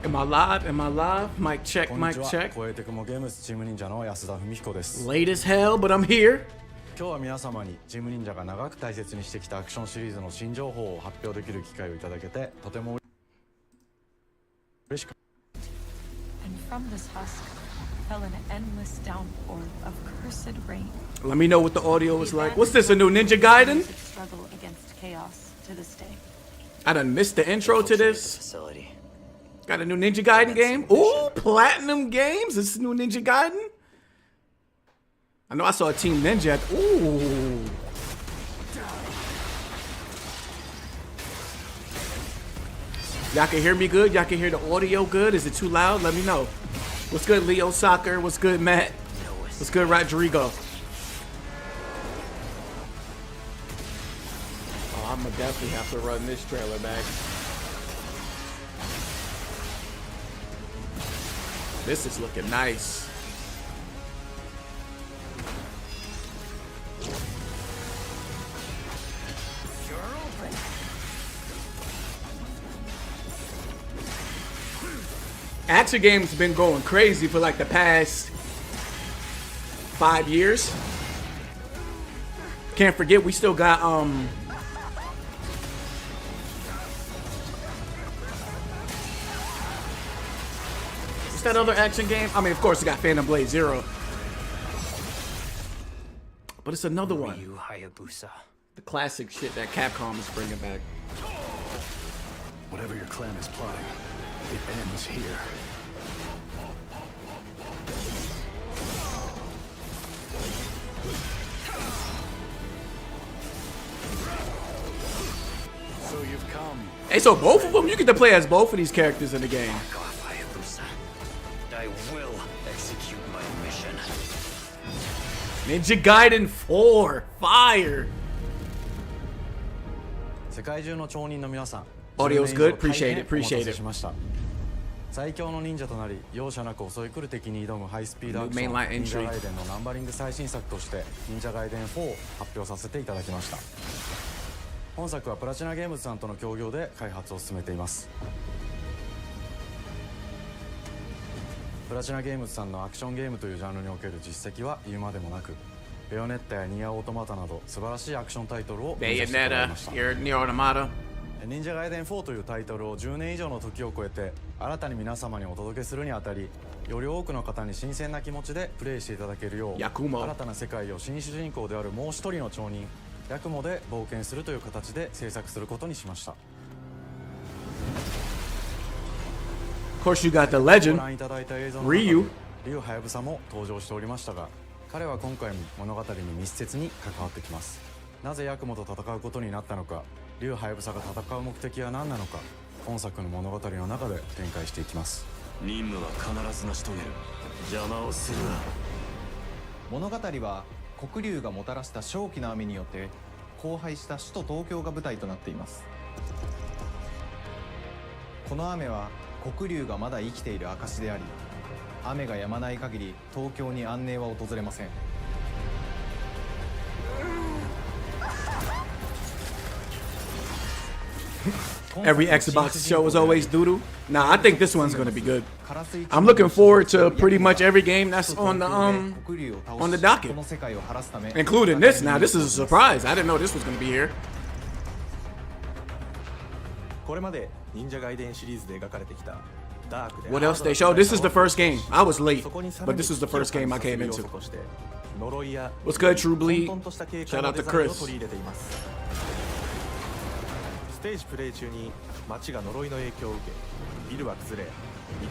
Am I live? Am I live? Mic check, mic check. ポエテクモゲームズチーム忍者の安田文彦です。 Late as hell, but I'm here. 今日は皆様にチーム忍者が長く大切にしてきたアクションシリーズの新情報を発表できる機会をいただけてとても嬉しく。 And from this husk fell an endless downpour of cursed rain. Let me know what the audio is like. What's this, a new Ninja Gaiden? Struggle against chaos to this day. I done missed the intro to this. Got a new Ninja Gaiden game. Ooh, Platinum Games. This is new Ninja Gaiden. I know I saw a Team Ninja. Ooh. Y'all can hear me good? Y'all can hear the audio good? Is it too loud? Let me know. What's good, Leo Soccer? What's good, Matt? What's good, Rodrigo? Oh, I'm gonna definitely have to run this trailer back. This is looking nice. Action games been going crazy for like the past 5 years. Can't forget we still got what's that other action game? I mean, of course, we got Phantom Blade Zero, but it's another one. The classic shit that Capcom is bringing back. Whatever your clan is plotting, it ends here. So you've come. Hey, so both of them, you get to play as both of these characters in the game. I will execute my mission. Ninja Gaiden 4, fire. 世界中の町人の皆さん、 Audio's good. Appreciate it. Appreciate it. 最強の忍者となり容赦なく襲い来る敵に挑むハイスピードアクション Mainline 忍者 entry ガイデンのナンバリング最新作として忍者ガイデン4を発表させていただきました。本作はプラチナゲームズさんとの協業で開発を進めています。プラチナゲームズさんのアクションゲームというジャンルにおける実績は言うまでもなく、ベヨネッタやニアオートマタなど素晴らしいアクションタイトルを生み出してくれました。 Bayonetta, Nier Automata. 忍者ガイデン4というタイトルを10年以上の時を超えて新たに皆様にお届けするにあたり、より多くの方に新鮮な気持ちでプレイしていただけるよう、新たな世界を新主人公であるもう一人の町人ヤクモで冒険するという形で制作することにしました。 Of course, you got the legend ご覧いただいた映像の Ryu. リュウハヤブサも登場しておりましたが、彼は今回も物語に密接に関わってきます。なぜヤクモと戦うことになったのか、リュウハヤブサが戦う目的は何なのか、本作の物語の中で展開していきます。任務は必ず成し遂げる。邪魔をするな。物語は黒竜がもたらした正気の雨によって荒廃した首都東京が舞台となっています。この雨は黒竜がまだ生きている証であり、雨が止まない限り東京に安寧は訪れません。 Every Xbox show is always doodoo. Nah, I think this one's gonna be good. I'm looking forward to pretty much every game that's on the docket, including this. Now, this is a surprise. I didn't know this was gonna be here. これまで忍者ガイデンシリーズで描かれてきたダークで What else they show? This is the first game. I was late, but this was the first game I came into. What's good, True Bleed? Shout out to Chris. ステージプレイ中に街が呪いの影響を受け、ビルは崩れ、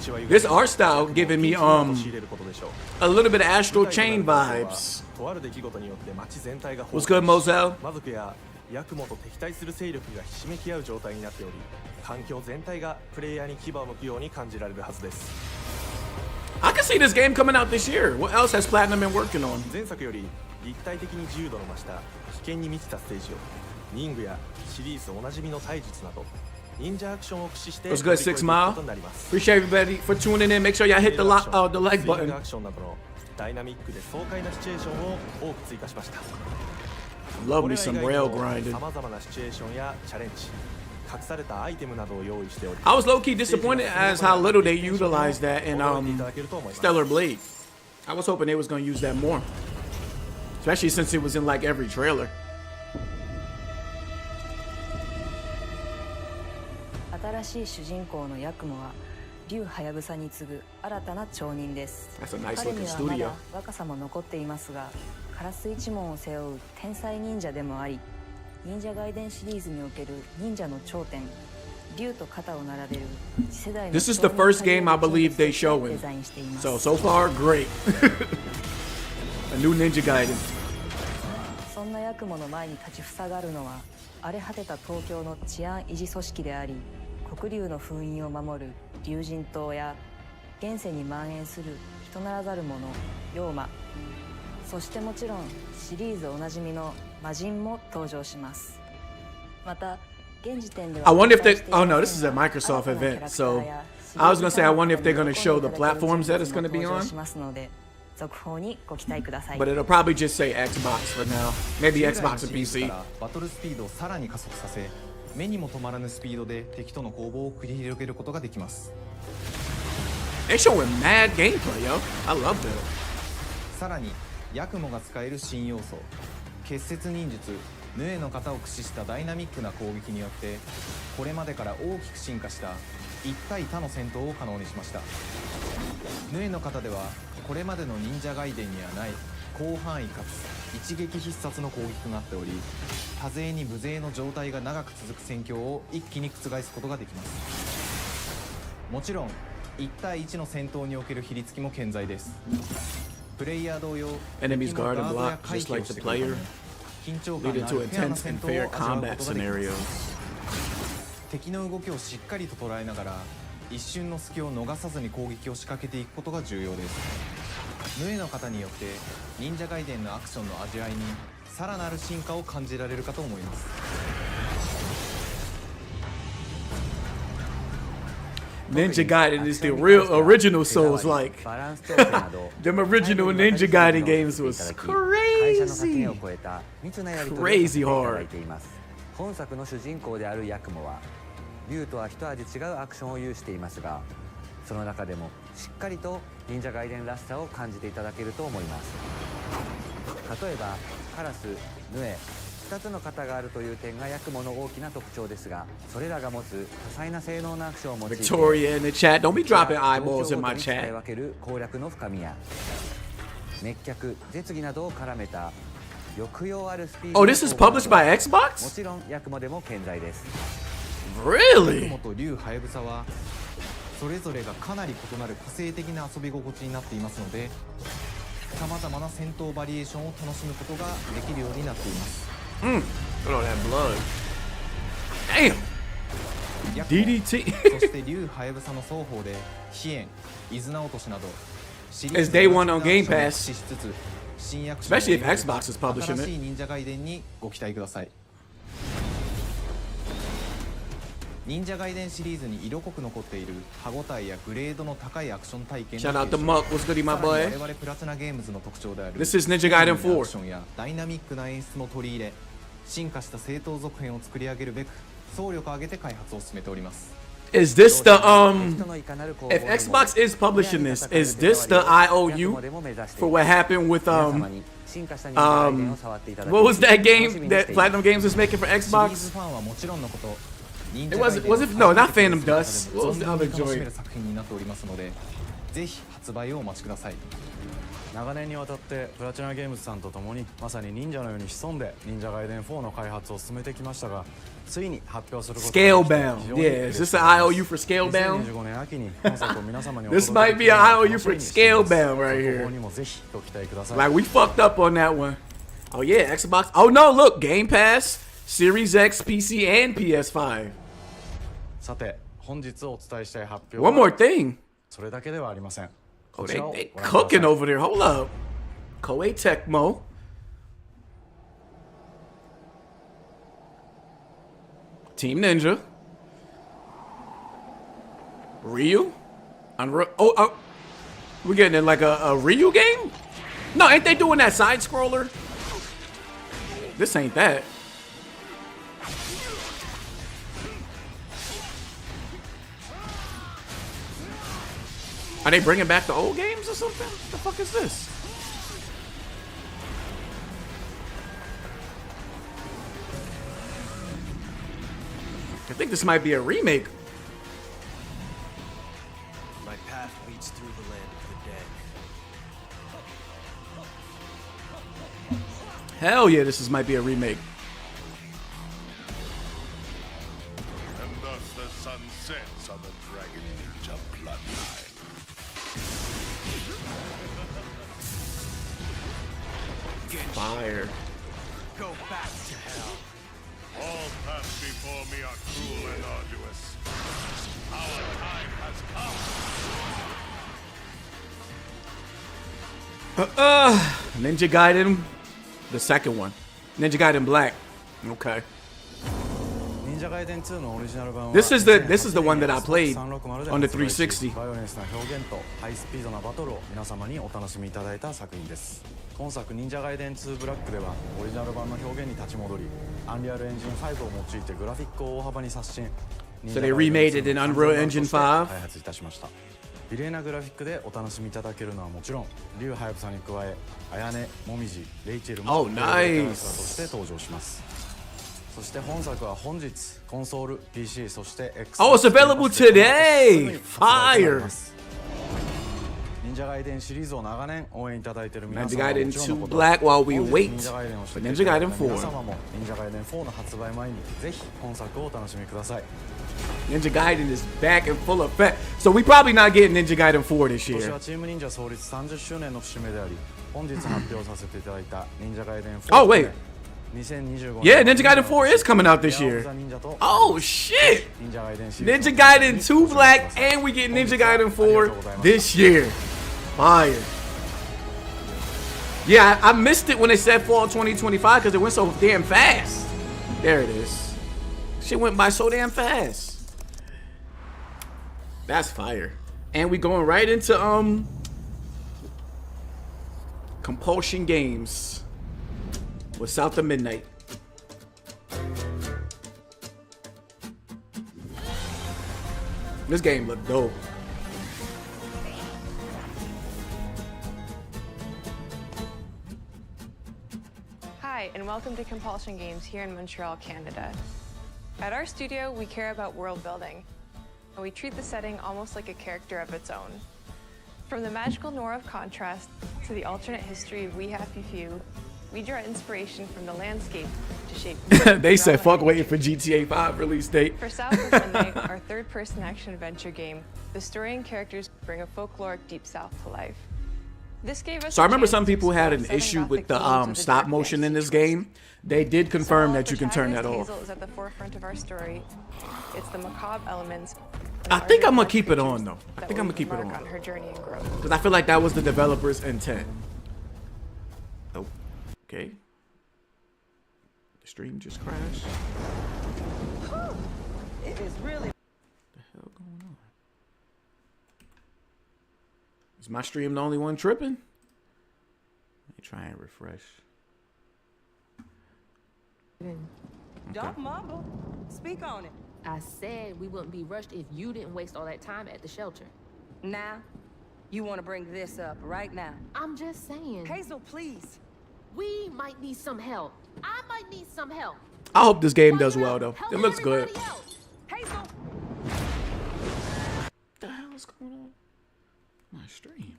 道は This art style giving me a little bit of Astral Chain vibes. とある出来事によって街全体が What's good, Moselle? 魔族やヤクモと敵対する勢力がひしめき合う状態になっており、環境全体がプレイヤーに牙を向くように感じられるはずです。 I can see this game coming out this year. What else has Platinum been working on? 前作より立体的に自由度の増した危険に満ちたステージをリングやシリーズおなじみの体術など忍者アクションを駆使して What's good, 6 Mile? Appreciate everybody for tuning in. Make sure y'all hit the like button. アクションなどのダイナミックで爽快なシチュエーションを多く追加しました。 Love me some rail grinding. 様々なシチュエーションやチャレンジ、隠されたアイテムなどを用意しており I was low-key disappointed as how little they utilized that in Stellar Blade. I was hoping they was gonna use that more, especially since it was in like every trailer. 新しい主人公のヤクモは竜ハヤブサに次ぐ新たな町人です。 That's a nice 彼 looking にはま studio. だ若さも残っていますが、カラス一門を背負う天才忍者でもあり、忍者ガイデンシリーズにおける忍者の頂点、竜と肩を並べる次世代の This is the first game I believe they showing. デザインしています。 So far, great. A new Ninja Gaiden. そんなヤクモの前に立ちふさがるのは荒れ果てた東京の治安維持組織であり、黒竜の封印を守る竜神島や現世に蔓延する人ならざる者妖魔、そしてもちろんシリーズおなじみの魔人も登場します。また現時点では I wonder if they. Oh no, this is a Microsoft event. So I was gonna say I wonder if they're gonna show the platforms that it's gonna be on. 続報にご期待ください。 But it'll probably just say Xbox for now. Maybe Xbox and 従来のシリー PC. ズからバトルスピードをさらに加速させ、目にも止まらぬスピードで敵との攻防を繰り広げることができます。 They showing mad gameplay, yo. I love that. さらにヤクモが使える新要素、結節忍術ヌエの型を駆使したダイナミックな攻撃によって、これまでから大きく進化した一対他の戦闘を可能にしました。ヌエの型ではこれまでの忍者ガイデンにはない広範囲かつ一撃必殺の攻撃となっており、多勢に無勢の状態が長く続く戦況を一気に覆すことができます。もちろん1対1の戦闘における比率きも健在です。プレイヤー同様、 Enemies 敵の guard and ガードや block 回 just 避を like し the てくれる player, ため、緊張感 leading のあ to るフェアな intense 戦 and 闘を fair 味わう combat ことができます。 scenarios. 敵の動きをしっかりと捉えながら一瞬の隙を逃さずに攻撃を仕掛けていくことが重要です。ヌエの方によって忍者ガイデンのアクションの味わいにさらなる進化を感じられるかと思います。 Ninja Gaiden is the real original Souls-like. Them original Ninja Gaiden games was crazy. Crazy hard. 本作の主人公であるヤクモは竜とは一味違うアクションを有していますが、その中でもしっかりと忍者ガイデンらしさを感じていただけると思います。例えばカラス、ヌエ、2つの型があるという点がヤクモの大きな特徴ですが、それらが持つ多彩な性能のアクションを用いて Victoria in the chat. Don't be dropping eyeballs in my 使い chat. 分ける攻略の深みや滅却、絶技などを絡めた抑揚あるスピード Oh, this is published by も Xbox? ちろんヤクモでも健在です。ヤク Really? モと竜ハヤブサはそれぞれがかなり異なる個性的な遊び心地になっていますので、さまざまな戦闘バリエーションを楽しむことができるようになっています。 Look at all that blood. Damn. ヤクモ DDT. そして竜ハヤブサの双方で飛燕、伊豆名落としなど It's day one on Game Pass. しつつ新アクション Especially if Xbox is publishing 新 it. しい忍者ガイデンにご期待ください。忍者ガイデンシリーズに色濃く残っている歯ごたえやグレードの高いアクション体験 Shout out to Muck. What's goody, my さらに boy? 我々プラチナゲームズの特徴である This is Ninja Gaiden 4. アクションやダイナミックな演出も取り入れ、進化した正当続編を作り上げるべく総力を挙げて開発を進めております。 Is this the If if Xbox is publishing this, is this the IOU for what happened with what was that game that Platinum Games was making for シリーズ Xbox? ファンはもちろんのこと、忍 It 者ガイ was デン was it no not Phantom Dust. What was the 存 other 分に楽しめ joint? る作品になっておりますので、ぜひ発売をお待ちください。長年にわたってプラチナゲームズさんと共にまさに忍者のように潜んで忍者ガイデン4の開発を進めてきましたが、ついに発表することができて Scalebound. 非常に Yeah, is 嬉し this い an です IOU for Scalebound? 2025年秋に本作を皆様にお This 届 might け be an できるのを IOU 楽し for みにしています。 Scalebound right 続 here. 報にもぜひご期待ください。 Like we fucked up on that one. Oh yeah, Xbox. Oh no, look, Game Pass, Series X, PC, and PS5. さて本日お伝えしたい発表 One は more thing. それだけではありません。 Oh, こちらを they ご覧ください cooking over there. Hold up. Koei Tecmo. Team Ninja. Ryu. Unreal. Oh, we're getting in like a Ryu game? No, ain't they doing that side scroller? This ain't that. Are they bringing back the old games or something? What the fuck is this? I think this might be a remake. My path leads through the land of the dead. Hell yeah, this might be a remake. And thus the sun sets on the Dragon Ninja bloodline. Fire. Go back to hell. All paths before me are cruel and arduous. Our time has come. Ninja Gaiden, the second one. Ninja Gaiden Black. Okay. This is the one that I played on the 360. バイオレンスな表現とハイスピードなバトルを皆様にお楽しみいただいた作品です。今作忍者ガイデン2ブラックではオリジナル版の表現に立ち戻り、アンリアルエンジン5を用いてグラフィックを大幅に刷新。 So they remade it in Unreal Engine 5. 開発いたしました。綺麗なグラフィックでお楽しみいただけるのはもちろん、リュウハヤブサに加え、あやね、もみじ、レイチェルも Oh, nice. として登場します。そして本作は本日コンソール、PC そして X。 Oh, it's available today. Fire. 忍者ガイデンシリーズを長年応援いただいている皆 Ninja 様はも Gaiden ちろんの 2 こと、 Black while we 本日 wait 忍者ガイデンをして for くれ Ninja ている Gaiden 4. 皆様も忍者ガイデン4の発売前にぜひ本作をお楽しみください。 Ninja Gaiden is back in full effect. So we probably not getting Ninja Gaiden 4 this 今年 year. はチーム忍者創立30周年の節目であり、本日発表させていただいた忍者ガイデン4。 Oh, wait. 2025 Yeah, Ninja Gaiden 4 is coming out this year. Oh, shit. Ninja Gaiden 2 Black and we get Ninja Gaiden 4 this year. Fire. Yeah, I missed it when they said fall 2025 because it went so damn fast. There it is. Shit went by so damn fast. That's fire. And we going right into Compulsion Games with South of Midnight. This game looked dope. Hi, and welcome to Compulsion Games here in Montreal, Canada. At our studio, we care about world building, and we treat the setting almost like a character of its own. From the magical noir of contrast to the alternate history of We Happy Few, we draw inspiration from the landscape to shape. They said fuck waiting for GTA 5 release date. For South of Midnight, our third-person action-adventure game, the story and characters bring a folkloric Deep South to life. This gave us So I remember some people had an issue with the stop motion in this game. They did confirm that you can turn that off. Hazel is at the forefront of our story. It's the macabre elements. I think I'm gonna keep it on though. I think I'm gonna keep it on her journey and growth. because I feel like that was the developer's intent. Oh, okay. The stream just crashed. It is really. What the hell going on? Is my stream the only one tripping? Let me try and refresh. Don't mumble. Speak on it. I said we wouldn't be rushed if you didn't waste all that time at the shelter. Now, you want to bring this up right now? I'm just saying. Hazel, please. We might need some help. I might need some help. I hope this game does well though. It looks good. Hazel. What the hell is going on? My stream.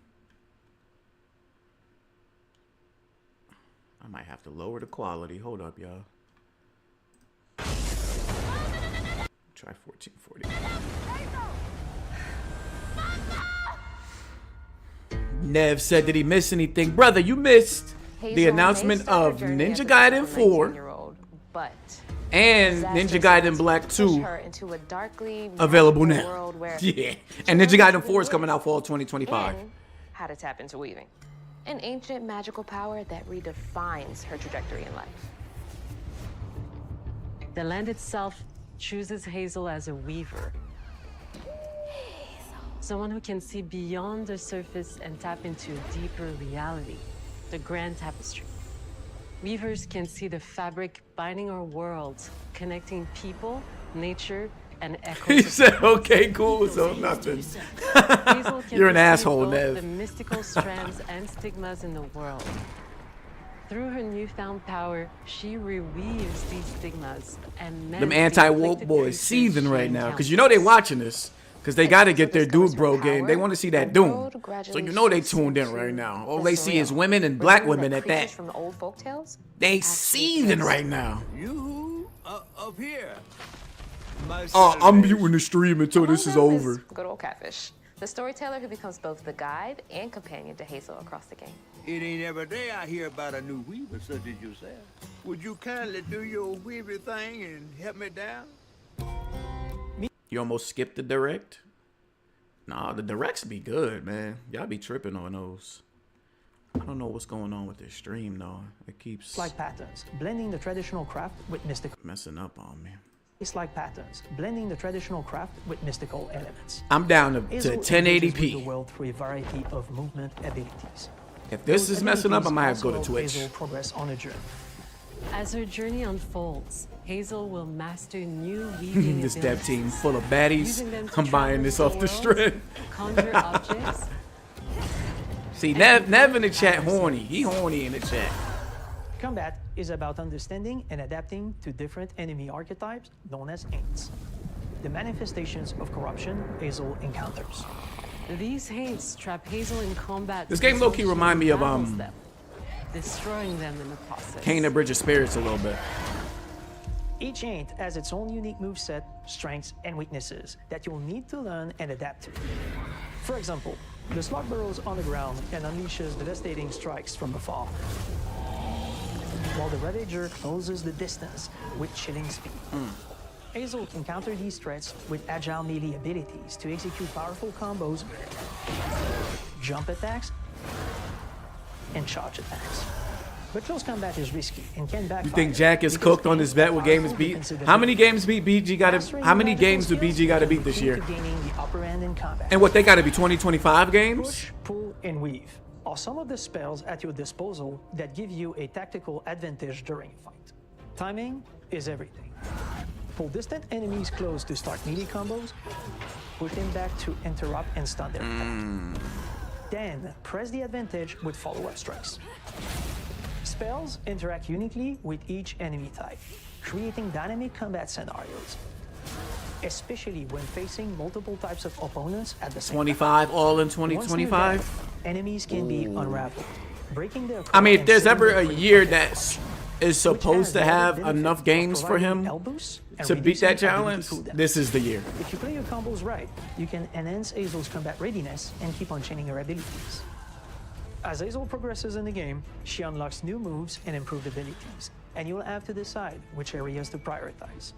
I might have to lower the quality. Hold up, y'all. Try 1440. Nev said, did he miss anything? Brother, you missed the announcement of Ninja Gaiden 4 and Ninja Gaiden Black 2 available now. Yeah, and Ninja Gaiden 4 is coming out fall 2025. How to tap into weaving. An ancient magical power that redefines her trajectory in life. The land itself chooses Hazel as a weaver. Someone who can see beyond the surface and tap into a deeper reality, the grand tapestry. Weavers can see the fabric binding our worlds, connecting people, nature, and echoes. He of said, past. okay, cool, so nothing. Hazel can You're an perceive asshole, both Nev. the mystical strands and stigmas in the world. Through her newfound power, she reweaves these stigmas and mends Them the anti-woke inflicted boys curses seething she right now, because encounters. you know they watching this. Because they got to get their dude bro game. They want to see that Doom. So you know they tuned in right now. All they see is women and black women at that. From the old folktales? They seething right now. You up here. Oh, I'm muting the stream until this is Among them over. is good old Catfish, the storyteller who becomes both the guide and companion to Hazel across the game. It ain't every day I hear about a new weaver such as yourself. Would you kindly do your weavy thing and help me down? You almost skipped the direct? Nah, the directs be good, man. Y'all be tripping on those. I don't know what's going on with this stream, though. It keeps Like patterns, blending the traditional craft with mystical. messing up on me. It's like patterns, blending the traditional craft with mystical elements. I'm down to Hazel engages with 1080p. the world through a variety of movement abilities. If this Those is messing up, I abilities might have to go to also help Twitch. Hazel progress on a journey. As her journey unfolds, Hazel will master new weaving This dev abilities, team full of baddies. using them to I'm buying this off the traverse the strip. world, conjure objects. See, Nev in the chat horny. He horny in the chat. Combat is about understanding and adapting to different enemy archetypes known as aints. The manifestations of corruption Hazel encounters. These haints trap Hazel in combat. This game low-key remind me of them, destroying them in the process. Kane the Bridge of Spirits a little bit. Each aint has its own unique moveset, strengths, and weaknesses that you'll need to learn and adapt to. For example, the slug burrows on the ground and unleashes devastating strikes from afar, while the Ravager closes the distance with chilling speed. Hazel can counter these threats with agile melee abilities to execute powerful combos, jump attacks, and charge attacks. But close combat is risky and can backfire. You think Jack is cooked on his bet with game is beat? How many games beat BG got to? How many games do BG got to beat this year? And what, they got to be 20-25 games? Push, pull, and weave are some of the spells at your disposal that give you a tactical advantage during a fight. Timing is everything. Pull distant enemies close to start melee combos, push them back to interrupt and stun their attack. Then press the advantage with follow-up strikes. Spells interact uniquely with each enemy type, creating dynamic combat scenarios, especially when facing multiple types of opponents at the same 25 all in time. Once 2025. they're dead, enemies can be unraveled, breaking their I mean, if core there's and ever a setting them year free. that is supposed to have enough games for him to beat that challenge, this is the year. If you play your combos right, you can enhance Hazel's combat readiness and keep on chaining her abilities. As Hazel progresses in the game, she unlocks new moves and improved abilities, and you'll have to decide which areas to prioritize.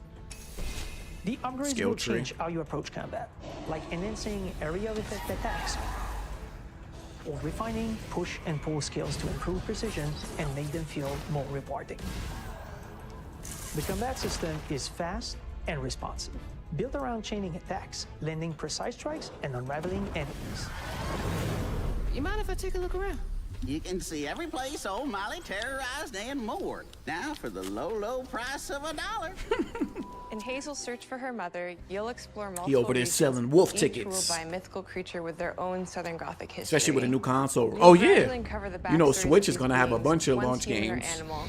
The upgrades Skill will tree. change how you approach combat, like enhancing area of effect attacks, or refining push and pull skills to improve precision and make them feel more rewarding. The combat system is fast and responsive, built around chaining attacks, landing precise strikes, and unraveling enemies. You mind if I take a look around? You can see every place old Molly terrorized and more. Now for the low, low price of $1. In Hazel's search for her mother, you'll explore multiple He over there regions, selling wolf each tickets. ruled by a mythical creature with their own Southern Gothic history. Especially with a new console. We'll Oh gradually yeah. uncover the You know, backstories Switch of is gonna these have a beings, bunch of once launch human or games. animal,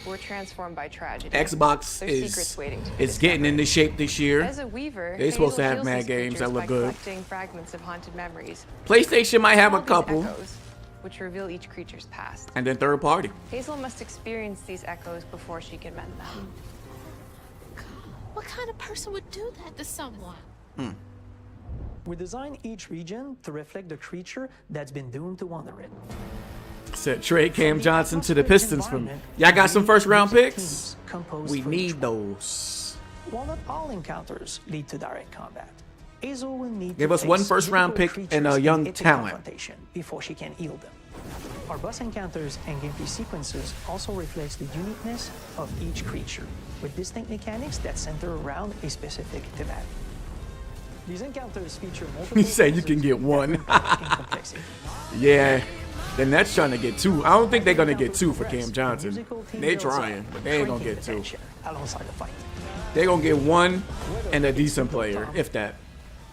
who were transformed by tragedy. Xbox There's secrets waiting to be is getting into shape this year. As a weaver, They're supposed to Hazel have heals mad these games that creatures look by good. collecting fragments of haunted memories. PlayStation might have a Called these couple. echoes, which reveal each creature's past. And then third party. Hazel must experience these echoes before she can mend them. What kind of person would do that to someone? We design each region to reflect the creature that's been doomed to wander it. Said trade Cam Johnson to the Pistons from. Y'all got some first round picks? Composed We for each need those. While not all encounters lead to direct combat, Hazel will need Give to us one face first round difficult pick and a creatures young in epic talent. confrontation before she can heal them. Our boss encounters and gameplay sequences also reflects the uniqueness of each creature, with distinct mechanics that center around a specific thematic. These encounters feature multiple. He said you can get one. complexity. Yeah. Then that's trying to get two. I don't think they're gonna get two for Cam Johnson. They're trying, but they ain't gonna get two. Alongside the fight. They're gonna get one and a decent player, if that.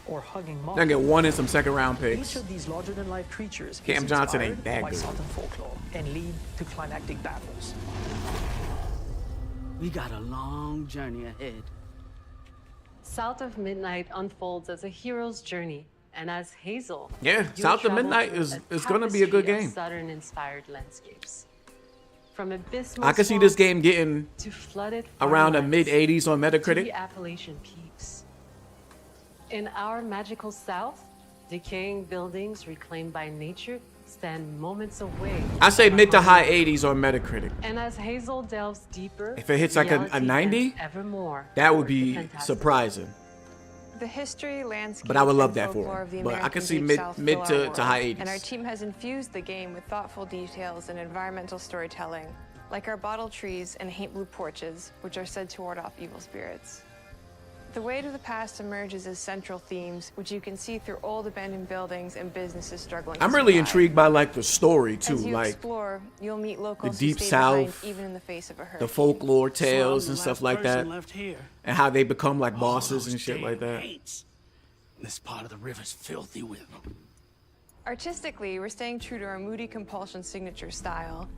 Or hugging They're gonna get one and some second round Each picks. of these larger-than-life creatures Cam is Johnson inspired ain't that by good. Southern folklore and lead to climactic battles. We got a long journey ahead. South of Midnight unfolds as a hero's journey, and as Hazel, Yeah, you South of travel Midnight through is gonna be a good tapestry of game. Southern-inspired landscapes. From abysmal I can see this swamps game getting to flooded around a farmlands mid-80s on to Metacritic. the Appalachian peaks. In our magical South, decaying buildings reclaimed by nature stand moments away. I say from mid to a high home. 80s on Metacritic. And as Hazel delves deeper, If it hits like a reality 90, bends ever more that would toward the be fantastical. surprising. The history, landscape, But I would love and that for folklore him. of the But I American can see Deep mid South mid fill our to world, high 80s. And our team has infused the game with thoughtful details and environmental storytelling, like our bottle trees and haint blue porches, which are said to ward off evil spirits. The way to the past emerges as central themes, which you can see through old abandoned buildings and businesses struggling. I'm to really survive. intrigued by like the story too, As you like explore, you'll meet locals the who Deep stay behind South, even in the face of a hurricane. the folklore tales So I'm and the stuff last like that, person left here. and how they become like bosses those and shit damn like that. hates. This part of the river's filthy with them. Artistically, we're staying true to our moody Compulsion signature style.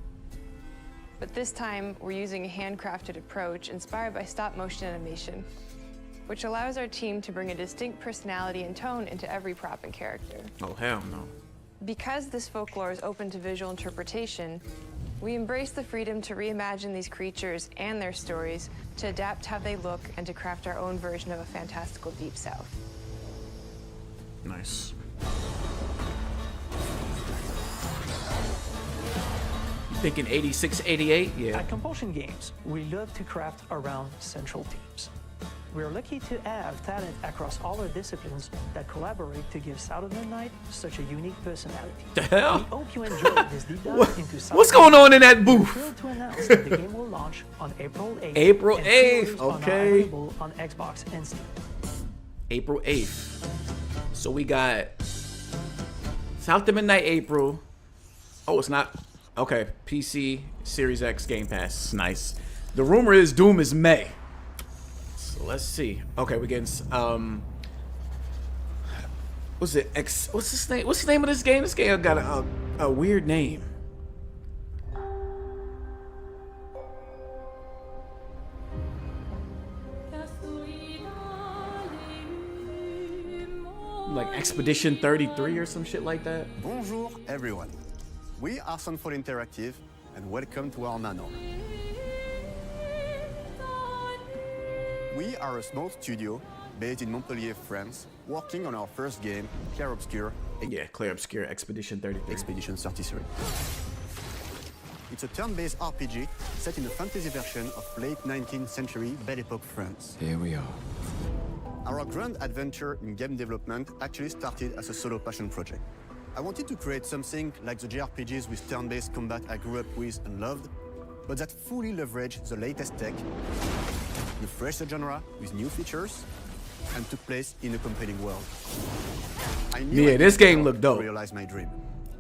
But this time, we're using a handcrafted approach inspired by stop-motion animation, which allows our team to bring a distinct personality and tone into every prop and character. Oh hell no. Because this folklore is open to visual interpretation, we embrace the freedom to reimagine these creatures and their stories, to adapt how they look, and to craft our own version of a fantastical Deep South. Nice. Thinking 86, 88? Yeah. At Compulsion Games, we love to craft around central themes. We're lucky to have talent across all our disciplines that collaborate to give South of Midnight such a unique personality. The hell? We hope you enjoyed this deep dive into South What's of going on in Midnight. that booth? We're thrilled to announce that the game will launch on April 8th. April and 8th, pre-orders are now okay. available on Xbox and Steam. April 8th. So we got South of Midnight April. Oh, it's not. Okay. PC, Series X, Game Pass. Nice. The rumor is Doom is May. So let's see. Okay, we're getting what's it? What's this name? What's the name of this game? This game got a weird name. Like Expedition 33 or some shit like that. Bonjour everyone. We are Sandfall Interactive and welcome to our manor. We are a small studio based in Montpellier, France, working on our first game, Clair Obscur. Yeah, Clair Obscur, Expedition 33. Expedition 33. It's a turn-based RPG set in a fantasy version of late 19th century Belle Epoque France. Here we are. Our grand adventure in game development actually started as a solo passion project. I wanted to create something like the JRPGs with turn-based combat I grew up with and loved, but that fully leveraged the latest tech, refreshed the genre with new features, and took place in a compelling world. I knew Yeah, I this needed game help looked dope. to realize my dream.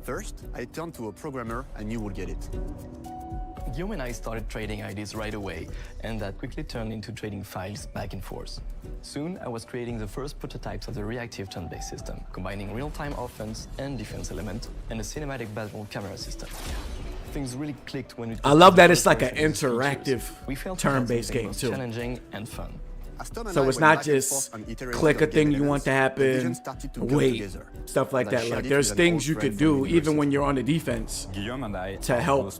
First, I turned to a programmer I knew would get it. Guillaume and I started trading ideas right away, and that quickly turned into trading files back and forth. Soon, I was creating the first prototypes of the reactive turn-based system, combining real-time offense and defense elements, and a cinematic battle camera system. Things really clicked when it I love that it's like an interactive turn-based game too. Challenging and fun. So it's not just click a thing you want to happen, wait, stuff like that. Like there's things you could do even when you're on the defense to help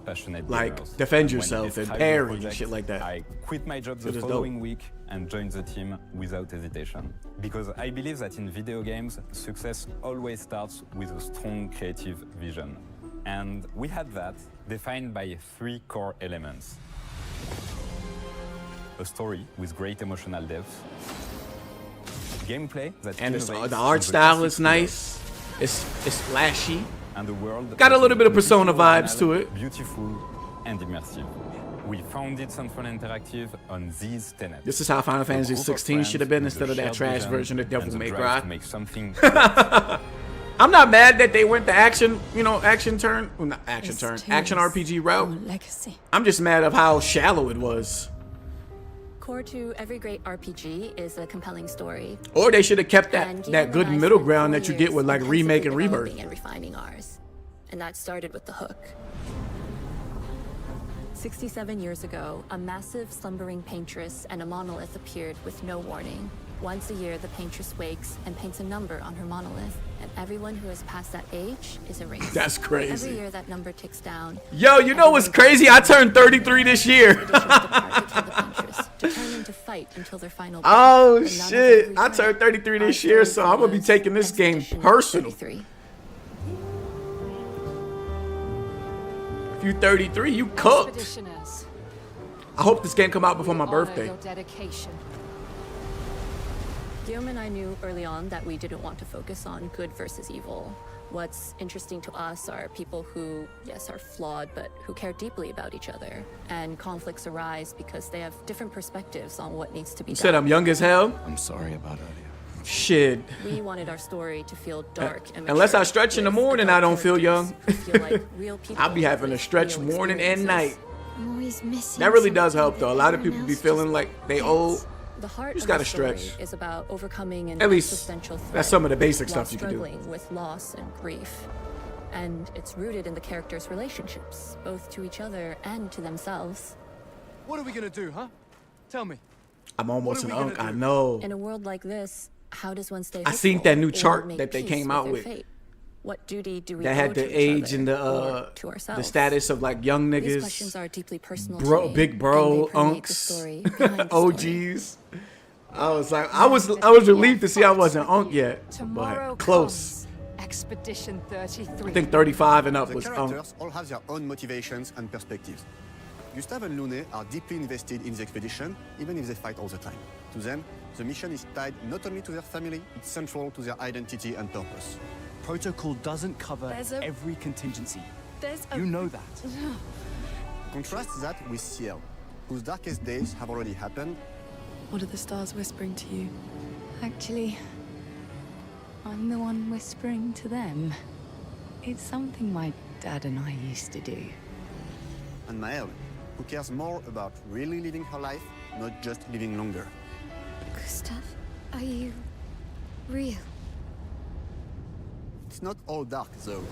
like defend yourself and parry and shit like that. I quit my job the It is following dope. week and joined the team without hesitation. Because I believe that in video games, success always starts with a strong creative vision. And we had that, defined by 3 core elements. A story with great emotional depth, gameplay that And innovates the on art the style classic is nice. It's flashy. and the world Got a that little is bit of Persona beautiful, vibes to original, it. Beautiful and immersive. We founded Sandfall Interactive on these tenets. This is how Final A Fantasy group of 16 should have been friends instead with of a that shared trash vision version of and Devil the May drive Cry. to make something I'm not mad that they went the action, action turn, well, not action turn, action RPG route. Legacy. I'm just mad of how shallow it was. Core to every great RPG is a compelling story. Or they should have kept And that good Guillermo and I middle spent ground 4 that you get years with like remake and intensively rebirth. developing and refining ours. And that started with the hook. 67 years ago, a massive slumbering paintress and a monolith appeared with no warning. Once a year, the paintress wakes and paints a number on her monolith, and everyone who has passed that age is erased. That's crazy. Every year, that number ticks down. Yo, you know what's crazy? I turned 33 this year. Determined to fight until their final Oh breath, and none of shit! them I return. turned 33 this year, so I'm gonna be taking this game personal. 33. If you 33, you cooked. Expeditioners, I hope this game come out before my honor birthday. your dedication. Guillaume and I knew early on that we didn't want to focus on good versus evil. What's interesting to us are people who, yes, are flawed, but who care deeply about each other. And conflicts arise because they have different perspectives on what needs to be You done. said I'm young as hell? I'm sorry about earlier. Shit. We wanted our story to feel dark and Unless I mature, stretch in the with morning, adult I don't feel young. characters who feel like real people I'll be having to with stretch real morning and night. experiences. I'm always missing. That really does help something though. A that lot of everyone people be else feeling like they old. The heart Just of gotta the story stretch. is about overcoming an At least existential threat that's some of the basic while stuff you can do. struggling with loss and grief. And it's rooted in the characters' relationships, both to each other and to themselves. What are we gonna do, huh? Tell me. I'm almost an What are we unk. gonna I do? know. In a world like this, how does one stay I seen hopeful that new or chart make that they peace came out their with. fate? What duty do we That owe had to the each age other and or to the ourselves? status of like young These niggas, questions are deeply personal bro, to me, big bro, and they permeate the unks, story behind the story. OGs. I was like, I was relieved to see I wasn't unk yet, Tomorrow but close. comes. Expedition 33. I think 35 and up The was unk. characters all have their own motivations and perspectives. Gustave and Lune are deeply invested in the expedition, even if they fight all the time. To them, the mission is tied not only to their family, it's central to their identity and purpose. Protocol doesn't cover There's a- every contingency. There's a... You know that. Contrast that with Ciel, whose darkest days have already happened. What are the stars whispering to you? Actually, I'm the one whispering to them. It's something my dad and I used to do. And Maëlle, who cares more about really living her life, not just living longer. Gustav, are you real? It's not all dark, though.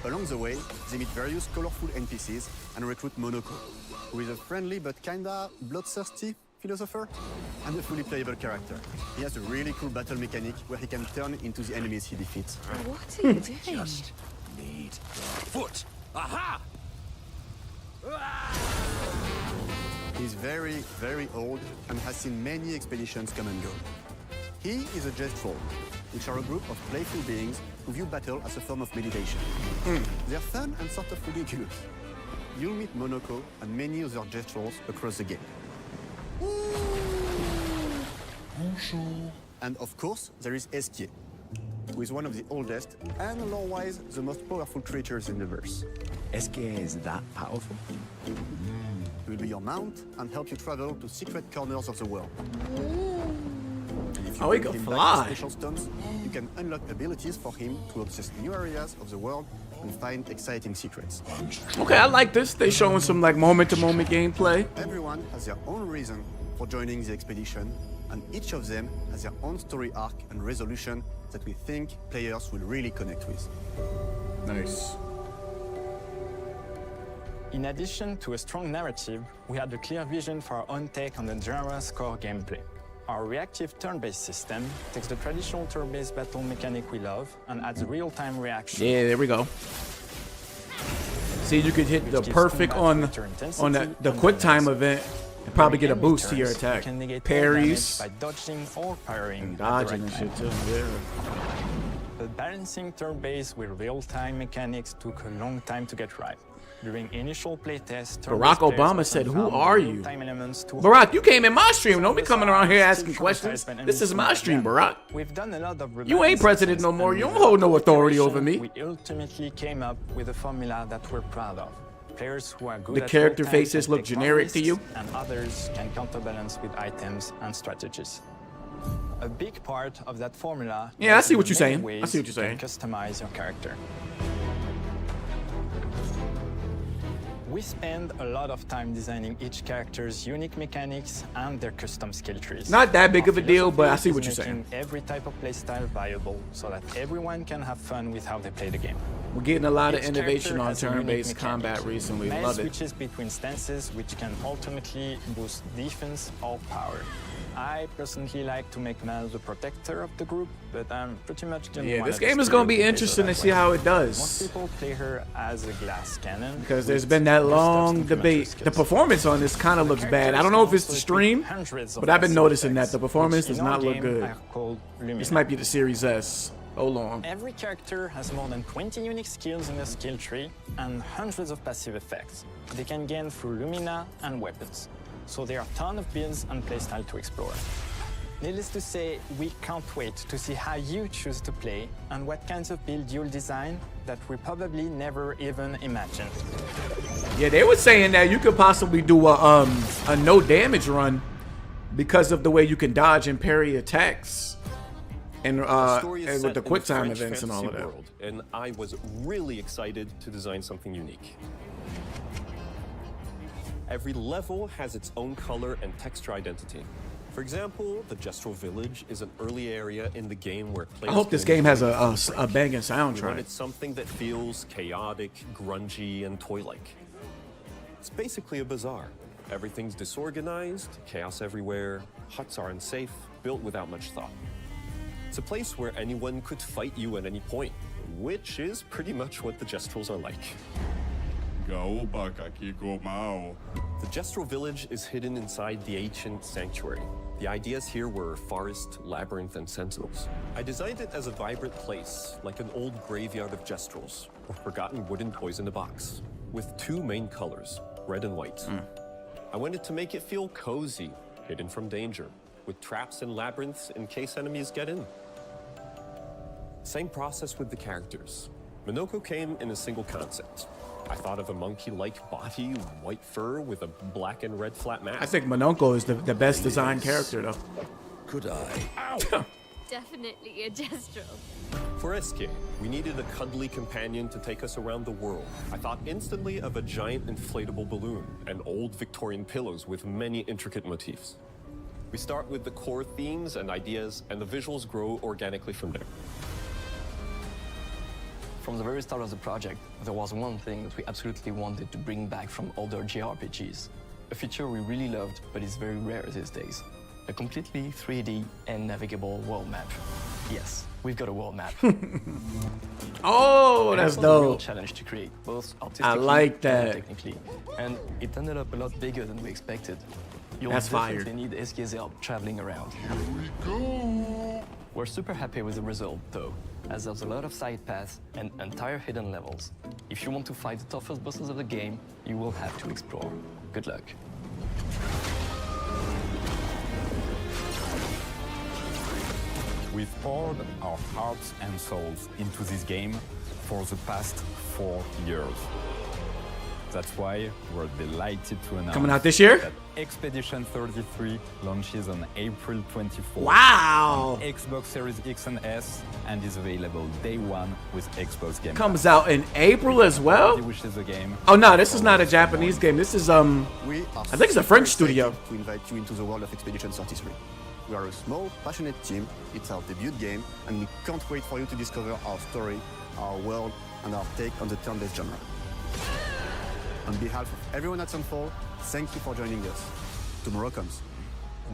Along the way, they meet various colorful NPCs and recruit Monoko, who is a friendly but kinda bloodthirsty philosopher and a fully playable character. He has a really cool battle mechanic where he can turn into the enemies he defeats. What are you doing? Just need your foot. Aha! He's very, very old and has seen many expeditions come and go. He is a Jest Troll, which are a group of playful beings who view battle as a form of meditation. They're fun and sort of ridiculous. You'll meet Monoko and many other Jest Trolls across the game. And of course, there is Esquier, who is one of the oldest and lore-wise the most powerful creatures in the verse. Esquier is that powerful? He will be your mount and help you travel to secret corners of the world. And if you Oh, he bring can him back fly. special stones, you can unlock abilities for him to access new areas of the world and find exciting secrets. Okay, I like this. They showing some like moment-to-moment gameplay. Everyone has their own reason for joining the expedition, and each of them has their own story arc and resolution that we think players will really connect with. Nice. In addition to a strong narrative, we had a clear vision for our own take on the genre's core gameplay. Our reactive turn-based system takes the traditional turn-based battle mechanic we love and adds real-time reaction. Yeah, there we go. See, you could hit the perfect on the quick time event and probably get a boost to your attack. Parries, By dodging or parrying and at the dodging right and time. shit too. Yeah. But balancing turn-based with real-time mechanics took a long time to get right. During initial playtests, Barack turn-based Obama players said, often "Who found are the you?" real-time elements too Barack, hard. you came in my stream. Don't be coming around here Some asking still questions. traumatized by This is enemies my from stream, back Barack. then. We've done a lot of You ain't president no more. You don't hold no authority over me. We ultimately came up with a formula that we're proud of. Players who are good The at character roll-time faces can look take more generic to risks, you? and others can counterbalance with items and strategies. A big part of that formula. Yeah, I is see what the you're many saying. I ways see what you're you can customize your character. We spend a lot of time designing each character's unique mechanics and their custom skill trees. Not that big Our of a deal, but I philosophy see is what you're saying. making every type of playstyle viable so that everyone can have fun with how they play the game. We're getting a lot of Each innovation character on has a unique turn-based mechanic. combat recently. Mel Love it. switches between stances, which can ultimately boost defense or power. I personally like to make Mel the protector of the group, but I'm pretty much gonna Yeah, wanna this game is going to be display interesting to that see way. how it Most does. people play her as a glass cannon. Because there's with been that boost ups long and debate. skills. The performance on this kind of looks bad. I don't know if it's the stream, but I've been noticing that the performance does not look good. This might be the Series S. Hold on. Every character has more than 20 unique skills in their skill tree and hundreds of passive effects they can gain through Lumina and weapons. So there are a ton of builds and playstyle to explore. Needless to say, we can't wait to see how you choose to play and what kinds of build you'll design that we probably never even imagined. Yeah, they were saying that you could possibly do a no damage run because of the way you can dodge and parry attacks. And with the quick time events and all of that. World, and I was really excited to design something unique. Every level has its own color and texture identity. For example, the Gestural Village is an early area in the game where players. I hope this game has a banging soundtrack. We wanted something that feels chaotic, grungy, and toy-like. It's basically a bazaar. Everything's disorganized, chaos everywhere, huts are unsafe, built without much thought. It's a place where anyone could fight you at any point, which is pretty much what the Gestrals are like. The Gestral Village is hidden inside the ancient sanctuary. The ideas here were forest, labyrinth, and sentinels. I designed it as a vibrant place, like an old graveyard of Gestrals, or forgotten wooden toys in a box, with two main colors, red and white. I wanted to make it feel cozy, hidden from danger, with traps and labyrinths in case enemies get in. Same process with the characters. Minoko came in a single concept. I thought of a monkey-like body, white fur with a black and red flat mask. I think Mononko is the best designed character, though. Could I? Ow. Definitely a Gestral. For SK, we needed a cuddly companion to take us around the world. I thought instantly of a giant inflatable balloon and old Victorian pillows with many intricate motifs. We start with the core themes and ideas, and the visuals grow organically from there. From the very start of the project, there was one thing that we absolutely wanted to bring back from older JRPGs. A feature we really loved, but is very rare these days. A completely 3D and navigable world map. Yes, we've got a world map. Oh, that's it was a real dope. challenge to create, both artistically I like that. and technically. And it ended up a lot bigger than we expected. You'll That's fire. definitely need SK's help traveling around. We're super happy with the result, though, as there's a lot of side paths and entire hidden levels. If you want to fight the toughest bosses of the game, you will have to explore. Good luck. We've poured our hearts and souls into this game for the past 4 years. That's why we're delighted to announce Coming out this year? that Expedition 33 launches on April 24th. Wow! On Xbox Series X and S and is available day one with Xbox Game Comes Pass. out in April as well? Everybody wishes the game. Oh no, this is not a Japanese game. This is I think it's a French studio. To invite you into the world of Expedition 33. We are a small, passionate team. It's our debut game, and we can't wait for you to discover our story, our world, and our take on the turn-based genre. On behalf of everyone at Sandfall, thank you for joining us. Tomorrow comes.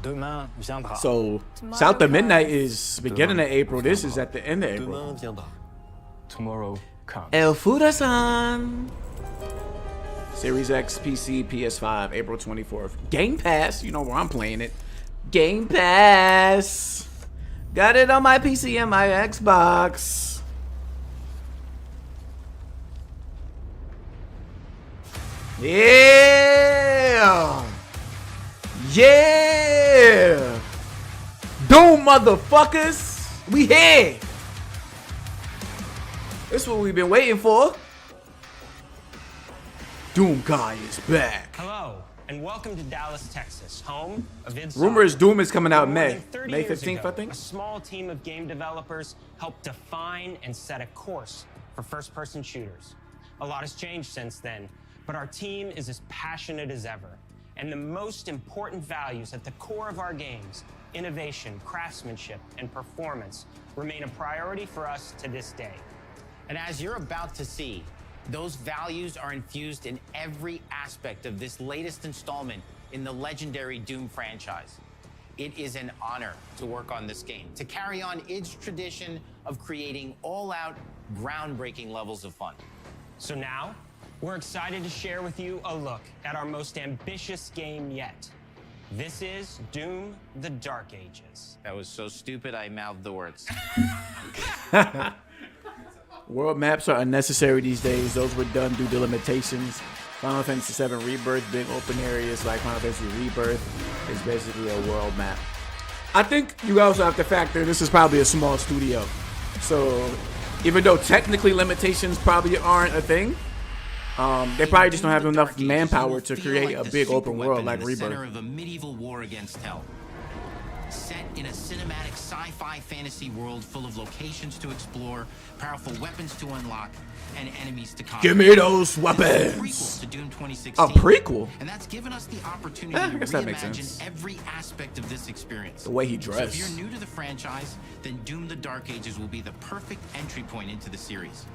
Demain viendra. So South of Midnight is beginning of April. This is at the end of April. Demain viendra. Tomorrow comes. El Fuda-san. Series X, PC, PS5, April 24th. Game Pass. You know where I'm playing it. Game Pass. Got it on my PC and my Xbox. Yeah! Yeah! Doom, motherfuckers! We here! This is what we've been waiting for. Doom Guy is back. Hello, and welcome to Dallas, Texas, home of id Software. Rumor is Doom is coming out in More May. than 30 May years 15th, ago, I think. A small team of game developers helped define and set a course for first-person shooters. A lot has changed since then, but our team is as passionate as ever. And the most important values at the core of our games, innovation, craftsmanship, and performance, remain a priority for us to this day. And as you're about to see, those values are infused in every aspect of this latest installment in the legendary Doom franchise. It is an honor to work on this game, to carry on its tradition of creating all-out, groundbreaking levels of fun. So now, we're excited to share with you a look at our most ambitious game yet. This is Doom: The Dark Ages. That was so stupid I mouthed the words. World maps are unnecessary these days. Those were done due to limitations. Final Fantasy VII Rebirth, big open areas like Final Fantasy Rebirth is basically a world map. I think you also have to factor this is probably a small studio. So even though technically limitations probably aren't a thing, they probably just don't have enough manpower to create a big open world like Rebirth. Center of a medieval war against hell. Set in a cinematic sci-fi fantasy world full of locations to explore, powerful weapons to unlock, and enemies to conquer. Give me those weapons! This is a prequel to Doom 2016. A prequel? And that's given us the opportunity to reimagine every aspect of this experience. The way he So dressed. if you're new to the franchise, then Doom: The Dark Ages will be the perfect entry point into the series.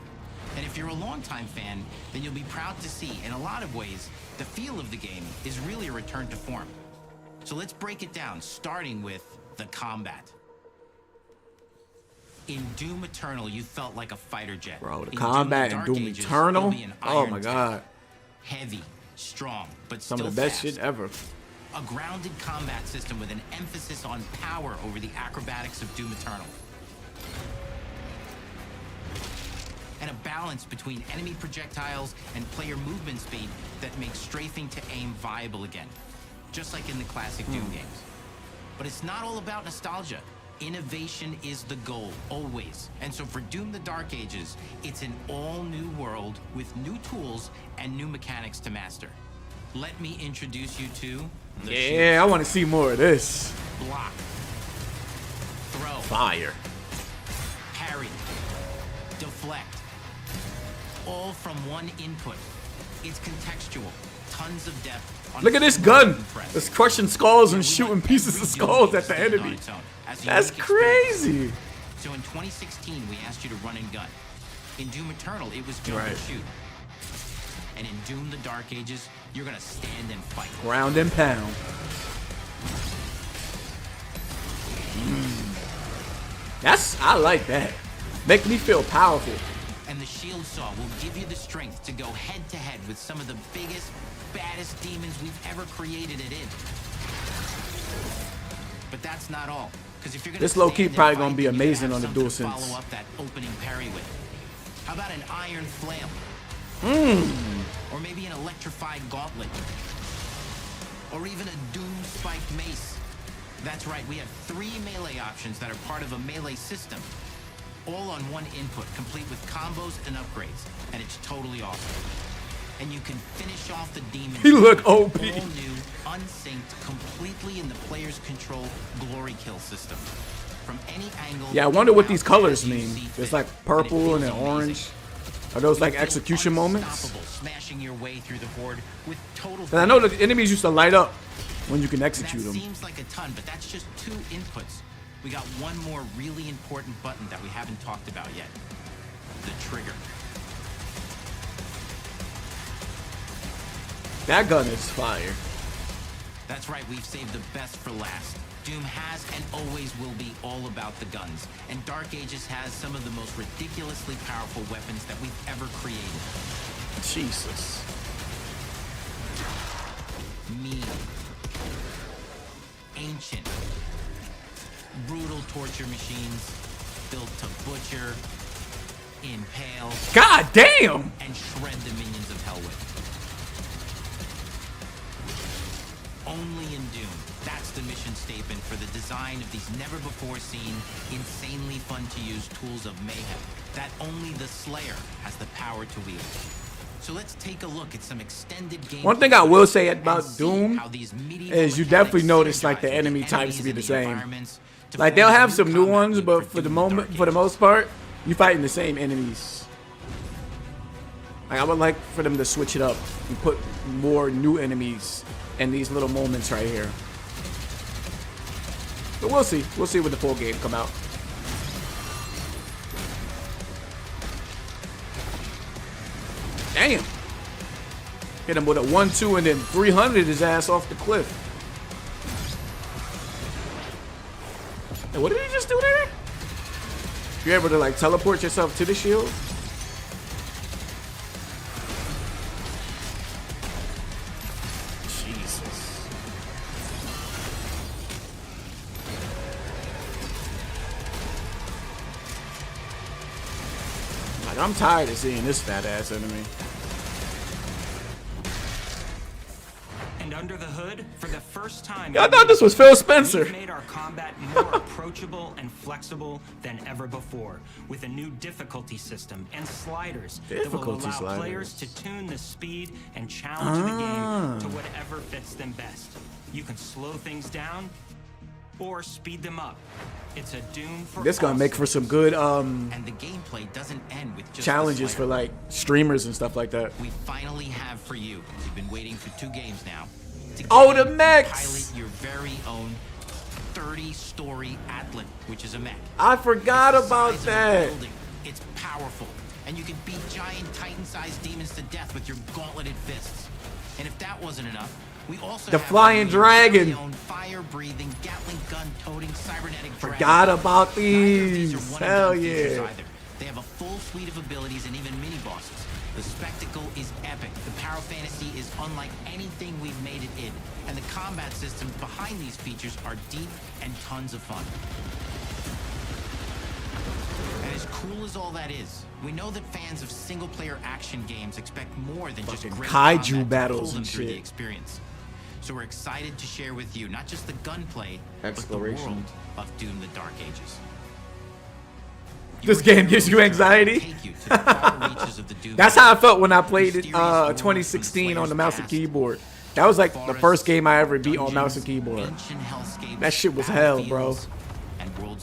And if you're a longtime fan, then you'll be proud to see, in a lot of ways, the feel of the game is really a return to form. So let's break it down, starting with the combat. In Doom Eternal, you felt like a fighter jet. Bro, the In combat in Dark Doom Ages, Eternal? you'll be an Oh iron my tank. god. Heavy, strong, but Some still of the best fast. shit ever. A grounded combat system with an emphasis on power over the acrobatics of Doom Eternal. And a balance between enemy projectiles and player movement speed that makes strafing to aim viable again, just like in the classic Doom games. But it's not all about nostalgia. Innovation is the goal, always. And so for Doom: The Dark Ages, it's an all-new world with new tools and new mechanics to master. Let me introduce you to the Yeah, I want to see more of this. block, throw, Fire. parry, deflect, all from one input. It's contextual, tons of depth. on Look a at this single gun. button press. It's crushing skulls and shooting pieces of skulls at the enemy. That's crazy. So in 2016, we asked you to run and gun. In Doom Eternal, it was jump and Right. shoot. And in Doom: The Dark Ages, you're gonna stand and fight. Ground and pound. I like that. Make me feel powerful. And the shield saw will give you the strength to go head to head with some of the biggest, baddest demons we've ever created it in. But that's not all. Because if you're gonna This low key stand and probably fight, gonna be you gotta amazing have on the something to DualSense. follow up that opening parry with. How about an iron flail? Or maybe an electrified gauntlet. Or even a Doom spiked mace. That's right, we have 3 melee options that are part of a melee system. All on one input, complete with combos and upgrades. And it's totally awesome. And you can finish off the demons. He look with OP. an all new, unsynced, completely in the player's control glory kill system. From any angle. Yeah, I wonder what these colors mean. There's like purple and then orange. Are those like execution moments? Unstoppable, smashing your way through the board with total. Because I know the enemies used to light up when you can execute That them. seems like a ton, but that's just 2 inputs. We got one more really important button that we haven't talked about yet. The trigger. That gun is fire. That's right, we've saved the best for last. Doom has and always will be all about the guns. And Dark Ages has some of the most ridiculously powerful weapons that we've ever created. Jesus. Mean. Ancient. Brutal torture machines built to butcher, impale, God damn! and shred the minions of hell with. Only in Doom. That's the mission statement for the design of these never-before-seen, insanely fun-to-use tools of mayhem that only the Slayer has the power to wield. So let's take a look at some extended game. One thing I will say about Doom is you definitely notice like the enemy types to be the same. Like they'll have some new ones, but for the most part, you fighting the same enemies. Like, I would like for them to switch it up and put more new enemies in these little moments right here. But we'll see. We'll see when the full game come out. Damn. Hit him with a 1-2 and then 300 his ass off the cliff. And what did he just do there? You're able to like teleport yourself to the shield? Jesus. Like, I'm tired of seeing this fat ass enemy. And under the hood, for the first time, I thought this was Phil Spencer. we've made our combat more approachable and flexible than ever before, with a new difficulty system and sliders that will allow players to tune the speed and challenge the game to whatever fits them best. You can slow things down or speed them up. It's a Doom for This gonna make for some good and the gameplay doesn't end with just challenges for like streamers and stuff like that. We finally have for you. We've been waiting for 2 games now. Oh, the mechs! Pilot your very own 30-story Atlas, which is a mech. I forgot about that. It's powerful, and you can beat giant Titan-sized demons to death with your gauntleted fists. And if that wasn't enough, we also The have flying dragon. Your own fire-breathing, Gatling gun-toting cybernetic Forgot dragon. about These these. are Hell one-and-done features yeah. either. They have a full suite of abilities and even mini-bosses. The spectacle is epic. The Power Fantasy is unlike anything we've made it in. And the combat systems behind these features are deep and tons of fun. And as cool as all that is, we know that fans of single-player action games expect more than just great kaiju combat to battles pull them and through the shit. experience. So we're excited to share with you not just the gunplay, but the Exploration. world of Doom: The Dark Ages. This game gives you anxiety. That's how I felt when I played it 2016 on the mouse and keyboard. That was like the first game I ever beat on mouse and keyboard. That shit was hell, bro.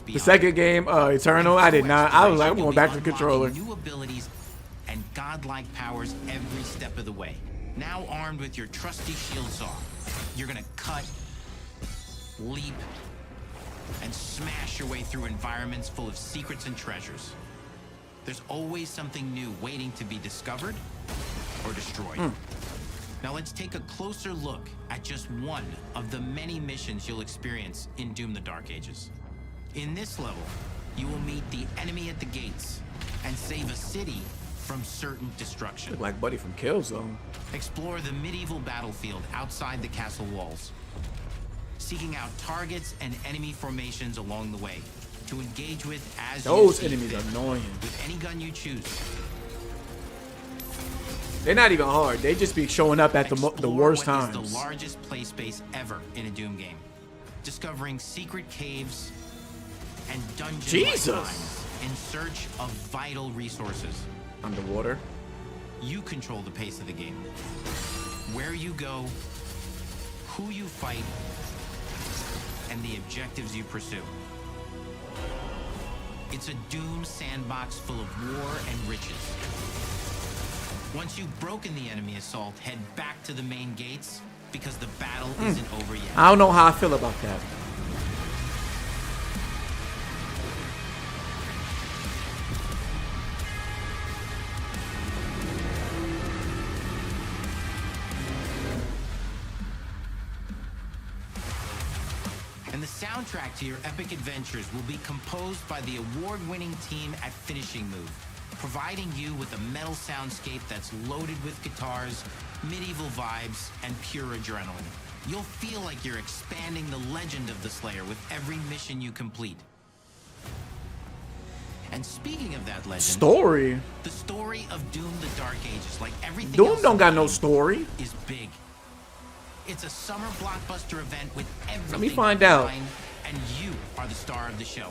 The second game, Eternal, I did not. I was like, I'm going back to the controller. New abilities and godlike powers every step of the way. Now armed with your trusty shield saw, you're gonna cut, leap, and smash your way through environments full of secrets and treasures. There's always something new waiting to be discovered or destroyed. Now let's take a closer look at just one of the many missions you'll experience in Doom: The Dark Ages. In this level, you will meet the enemy at the gates and save a city from certain destruction. Look like Buddy from Killzone. Explore the medieval battlefield outside the castle walls, seeking out targets and enemy formations along the way to engage with as Those you see enemies fit, are annoying. with any gun you choose. They're not even hard. They just be showing up at the worst What is times. the largest play space ever in a Doom game, discovering secret caves and dungeons Jesus! in search of vital resources. Underwater. You control the pace of the game. Where you go, who you fight, and the objectives you pursue. It's a Doom sandbox full of war and riches. Once you've broken the enemy assault, head back to the main gates because the battle isn't over yet. I don't know how I feel about that. And the soundtrack to your epic adventures will be composed by the award-winning team at Finishing Move, providing you with a metal soundscape that's loaded with guitars, medieval vibes, and pure adrenaline. You'll feel like you're expanding the legend of the Slayer with every mission you complete. And speaking of that legend, Story? the story of Doom: The Dark Ages, like everything Doom else don't in got the no game, story. is big. It's a summer blockbuster event with everything. Let me find out. designed, and you are the star of the show.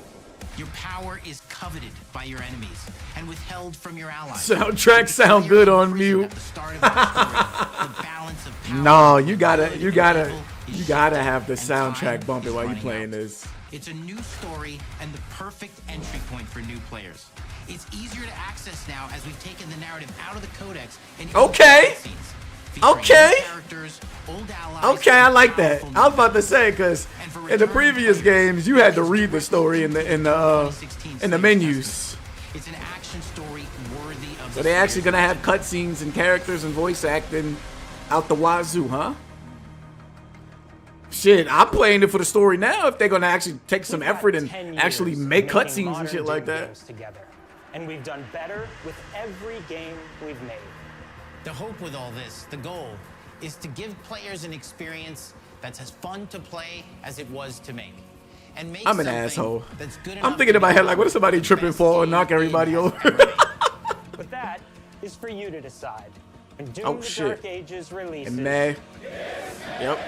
Your power is coveted by your enemies and withheld from your allies. Soundtrack sound good on mute. No, you gotta have the soundtrack bumping while you playing this. It's a new story and the perfect entry point for new players. It's easier to access now as we've taken the narrative out of the codex and Okay. Okay. characters, old allies, Okay, I like that. I was about to say, because in the previous games you had to read the story in the menus. It's an action story worthy of So they're actually gonna have cutscenes and characters and voice acting out the wazoo, huh? Shit, I'm playing it for the story now. If they're gonna actually take some effort and actually make cutscenes and shit like that. Together. And we've done better with every game we've made. The hope with all this, the goal, is to give players an experience that's as fun to play as it was to make. And make I'm an something asshole. that's good I'm enough thinking to in my be head like, what if somebody trip and fall and knock everybody over? But that is for you to decide. When Doom Oh, the shit. Dark Ages releases. In May. Yep.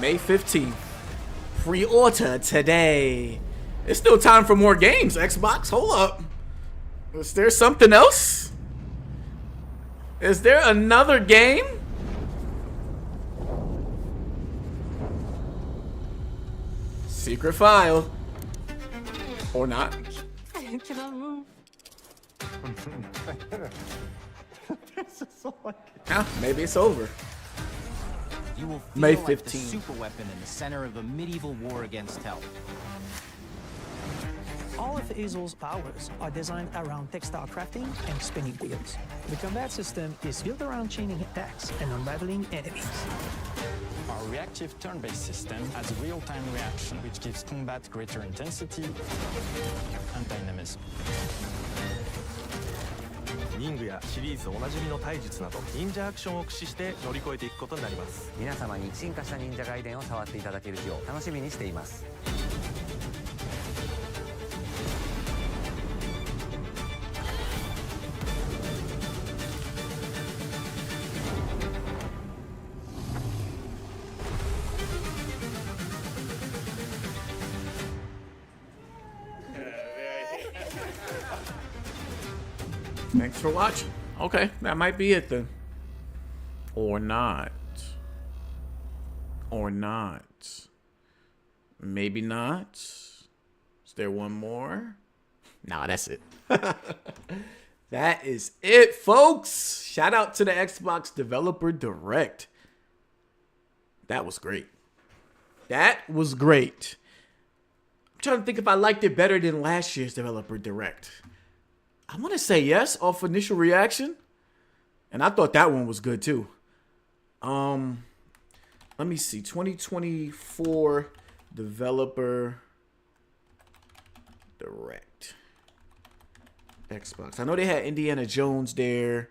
May 15th. Pre-order today. It's still time for more games, Xbox. Hold up. Is there something else? Is there another game? Secret file. Or not. I cannot move. Maybe it's over. You will feel May like the 15th. super weapon in the center of a medieval war against hell. All of Hazel's powers are designed around textile crafting and spinning wheels. The combat system is built around chaining attacks and unraveling enemies. Our reactive turn-based system has a real-time reaction, which gives combat greater intensity and dynamism. 忍具やシリーズおなじみの体術など忍者アクションを駆使して乗り越えていくことになります。皆様に進化した忍者ガイデンを触っていただける日を楽しみにしています。 Thanks for watching. Okay, that might be it then. Or not. Or not. Maybe not. Is there one more? Nah, that's it. That is it, folks. Shout out to the Xbox Developer Direct. That was great. That was great. I'm trying to think if I liked it better than last year's Developer Direct. I want to say yes off initial reaction. And I thought that one was good too. Let me see. 2024 Developer Direct. Xbox. I know they had Indiana Jones there.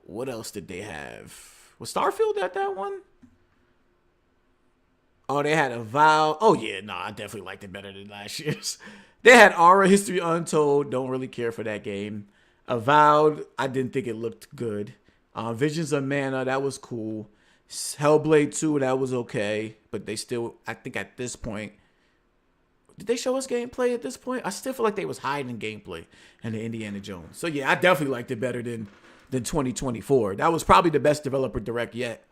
What else did they have? Was Starfield at that one? Oh, they had Avowed. Oh, yeah. No, I definitely liked it better than last year's. They had Aura History Untold. Don't really care for that game. Avowed. I didn't think it looked good. Visions of Mana. That was cool. Hellblade 2. That was okay. But they still, I think at this point, did they show us gameplay at this point? I still feel like they was hiding gameplay in the Indiana Jones. So, yeah, I definitely liked it better than 2024. That was probably the best Developer Direct yet.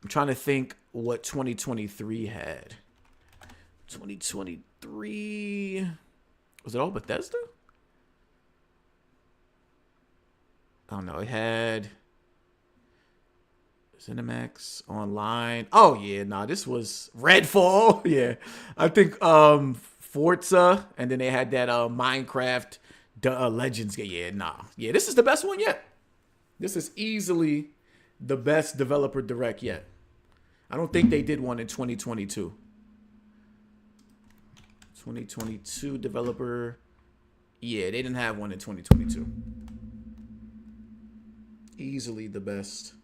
I'm trying to think what 2023 had. 2023... Was it all Bethesda? I don't know. It had Cinemax Online. Oh, yeah. Nah, this was Redfall. Yeah. I think Forza. And then they had that Minecraft Legends game. Yeah, nah. Yeah, this is the best one yet. This is easily the best Developer Direct yet. I don't think they did one in 2022. 2022 Developer. Yeah, they didn't have one in 2022. Easily the best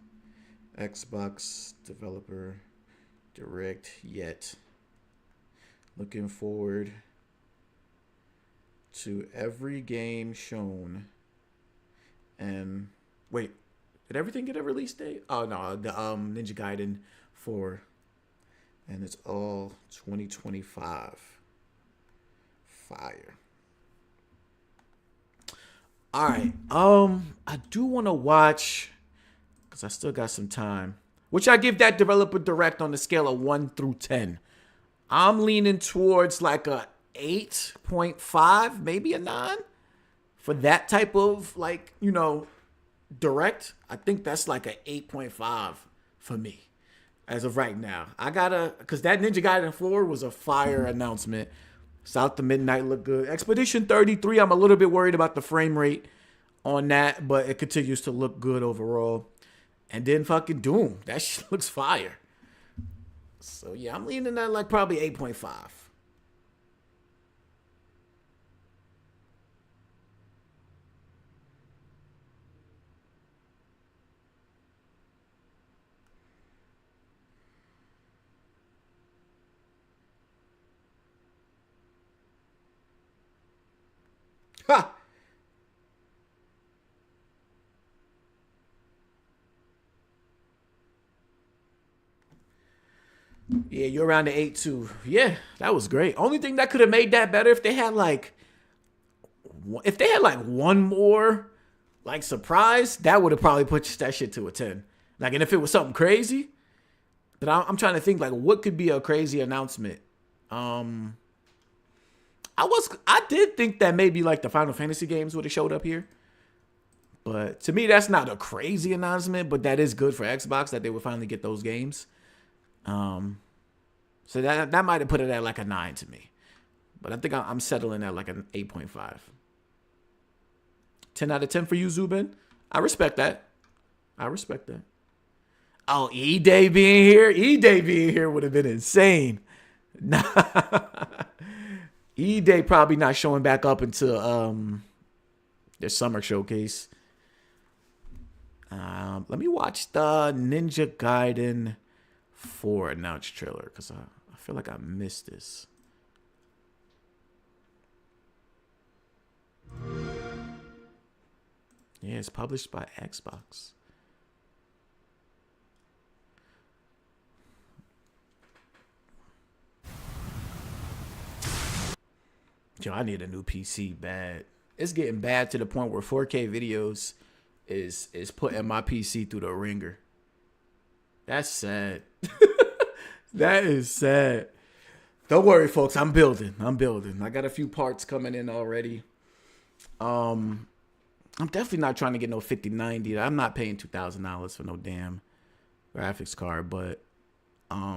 Xbox Developer Direct yet. Looking forward to every game shown. And wait, did everything get a release date? Oh no, the Ninja Gaiden 4. And it's all 2025. Fire. All right. I do want to watch, because I still got some time, which I give that Developer Direct on the scale of 1 through 10. I'm leaning towards like a 8.5, maybe a 9 for that type of, like, you know, direct. I think that's like a 8.5 for me as of right now. I gotta, because that Ninja Gaiden 4 was a fire announcement. South to Midnight looked good. Expedition 33, I'm a little bit worried about the frame rate on that, but it continues to look good overall. And then fucking Doom, that shit looks fire. So yeah, I'm leaning at like probably 8.5. Ha! Yeah, you're around the 8.2. Yeah, that was great. Only thing that could have made that better if they had like one more like surprise, that would have probably pushed that shit to a 10. Like, and if it was something crazy, but I'm trying to think like what could be a crazy announcement. I did think that maybe like the Final Fantasy games would have showed up here. But to me, that's not a crazy announcement, but that is good for Xbox that they would finally get those games. So that might have put it at like a 9 to me. But I think I'm settling at like an 8.5. 10 out of 10 for you, Zubin. I respect that. Oh, E-Day being here? E-Day being here would have been insane. Nah. E-Day probably not showing back up until their summer showcase. Let me watch the Ninja Gaiden 4 announced trailer because I feel like I missed this. Yeah, it's published by Xbox. Yo, I need a new PC bad. It's getting bad to the point where 4K videos is putting my PC through the ringer. That's sad. That is sad. Don't worry, folks. I'm building. I got a few parts coming in already. I'm definitely not trying to get no 5090. I'm not paying $2,000 for no damn graphics card, but I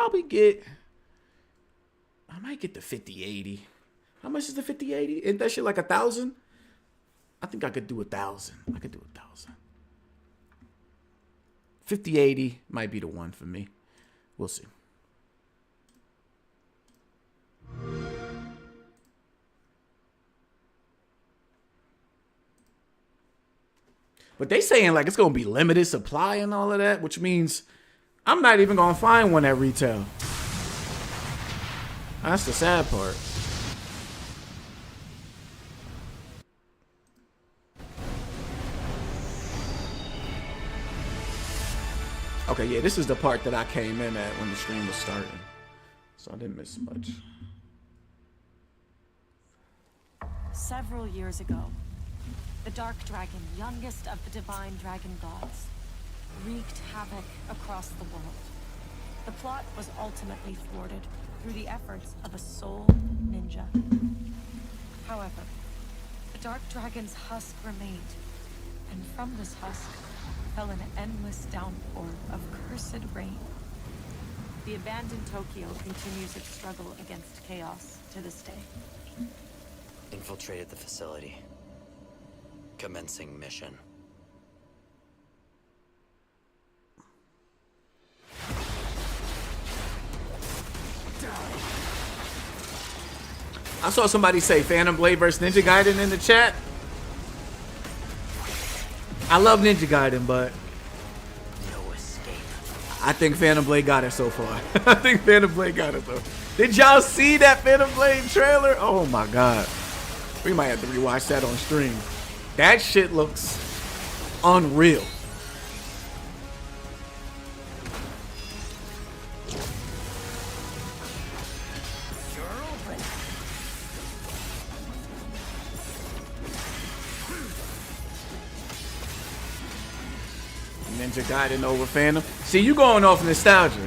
might get the 5080. How much is the 5080? Isn't that shit like 1,000? I think I could do 1,000. 5080 might be the one for me. We'll see. But they saying like it's gonna be limited supply and all of that, which means I'm not even gonna find one at retail. That's the sad part. Okay, yeah, this is the part that I came in at when the stream was starting. So I didn't miss much. Several years ago, the Dark Dragon, youngest of the divine dragon gods, wreaked havoc across the world. The plot was ultimately thwarted through the efforts of a sole ninja. However, the Dark Dragon's husk remained, and from this husk fell an endless downpour of cursed rain. The abandoned Tokyo continues its struggle against chaos to this day. Infiltrated the facility. Commencing mission. I saw somebody say Phantom Blade versus Ninja Gaiden in the chat. I love Ninja Gaiden, but no escape. I think Phantom Blade got it so far. I think Phantom Blade got it though. Did y'all see that Phantom Blade trailer? Oh my god. We might have to rewatch that on stream. That shit looks unreal. Ninja Gaiden over Phantom. See, you going off nostalgia.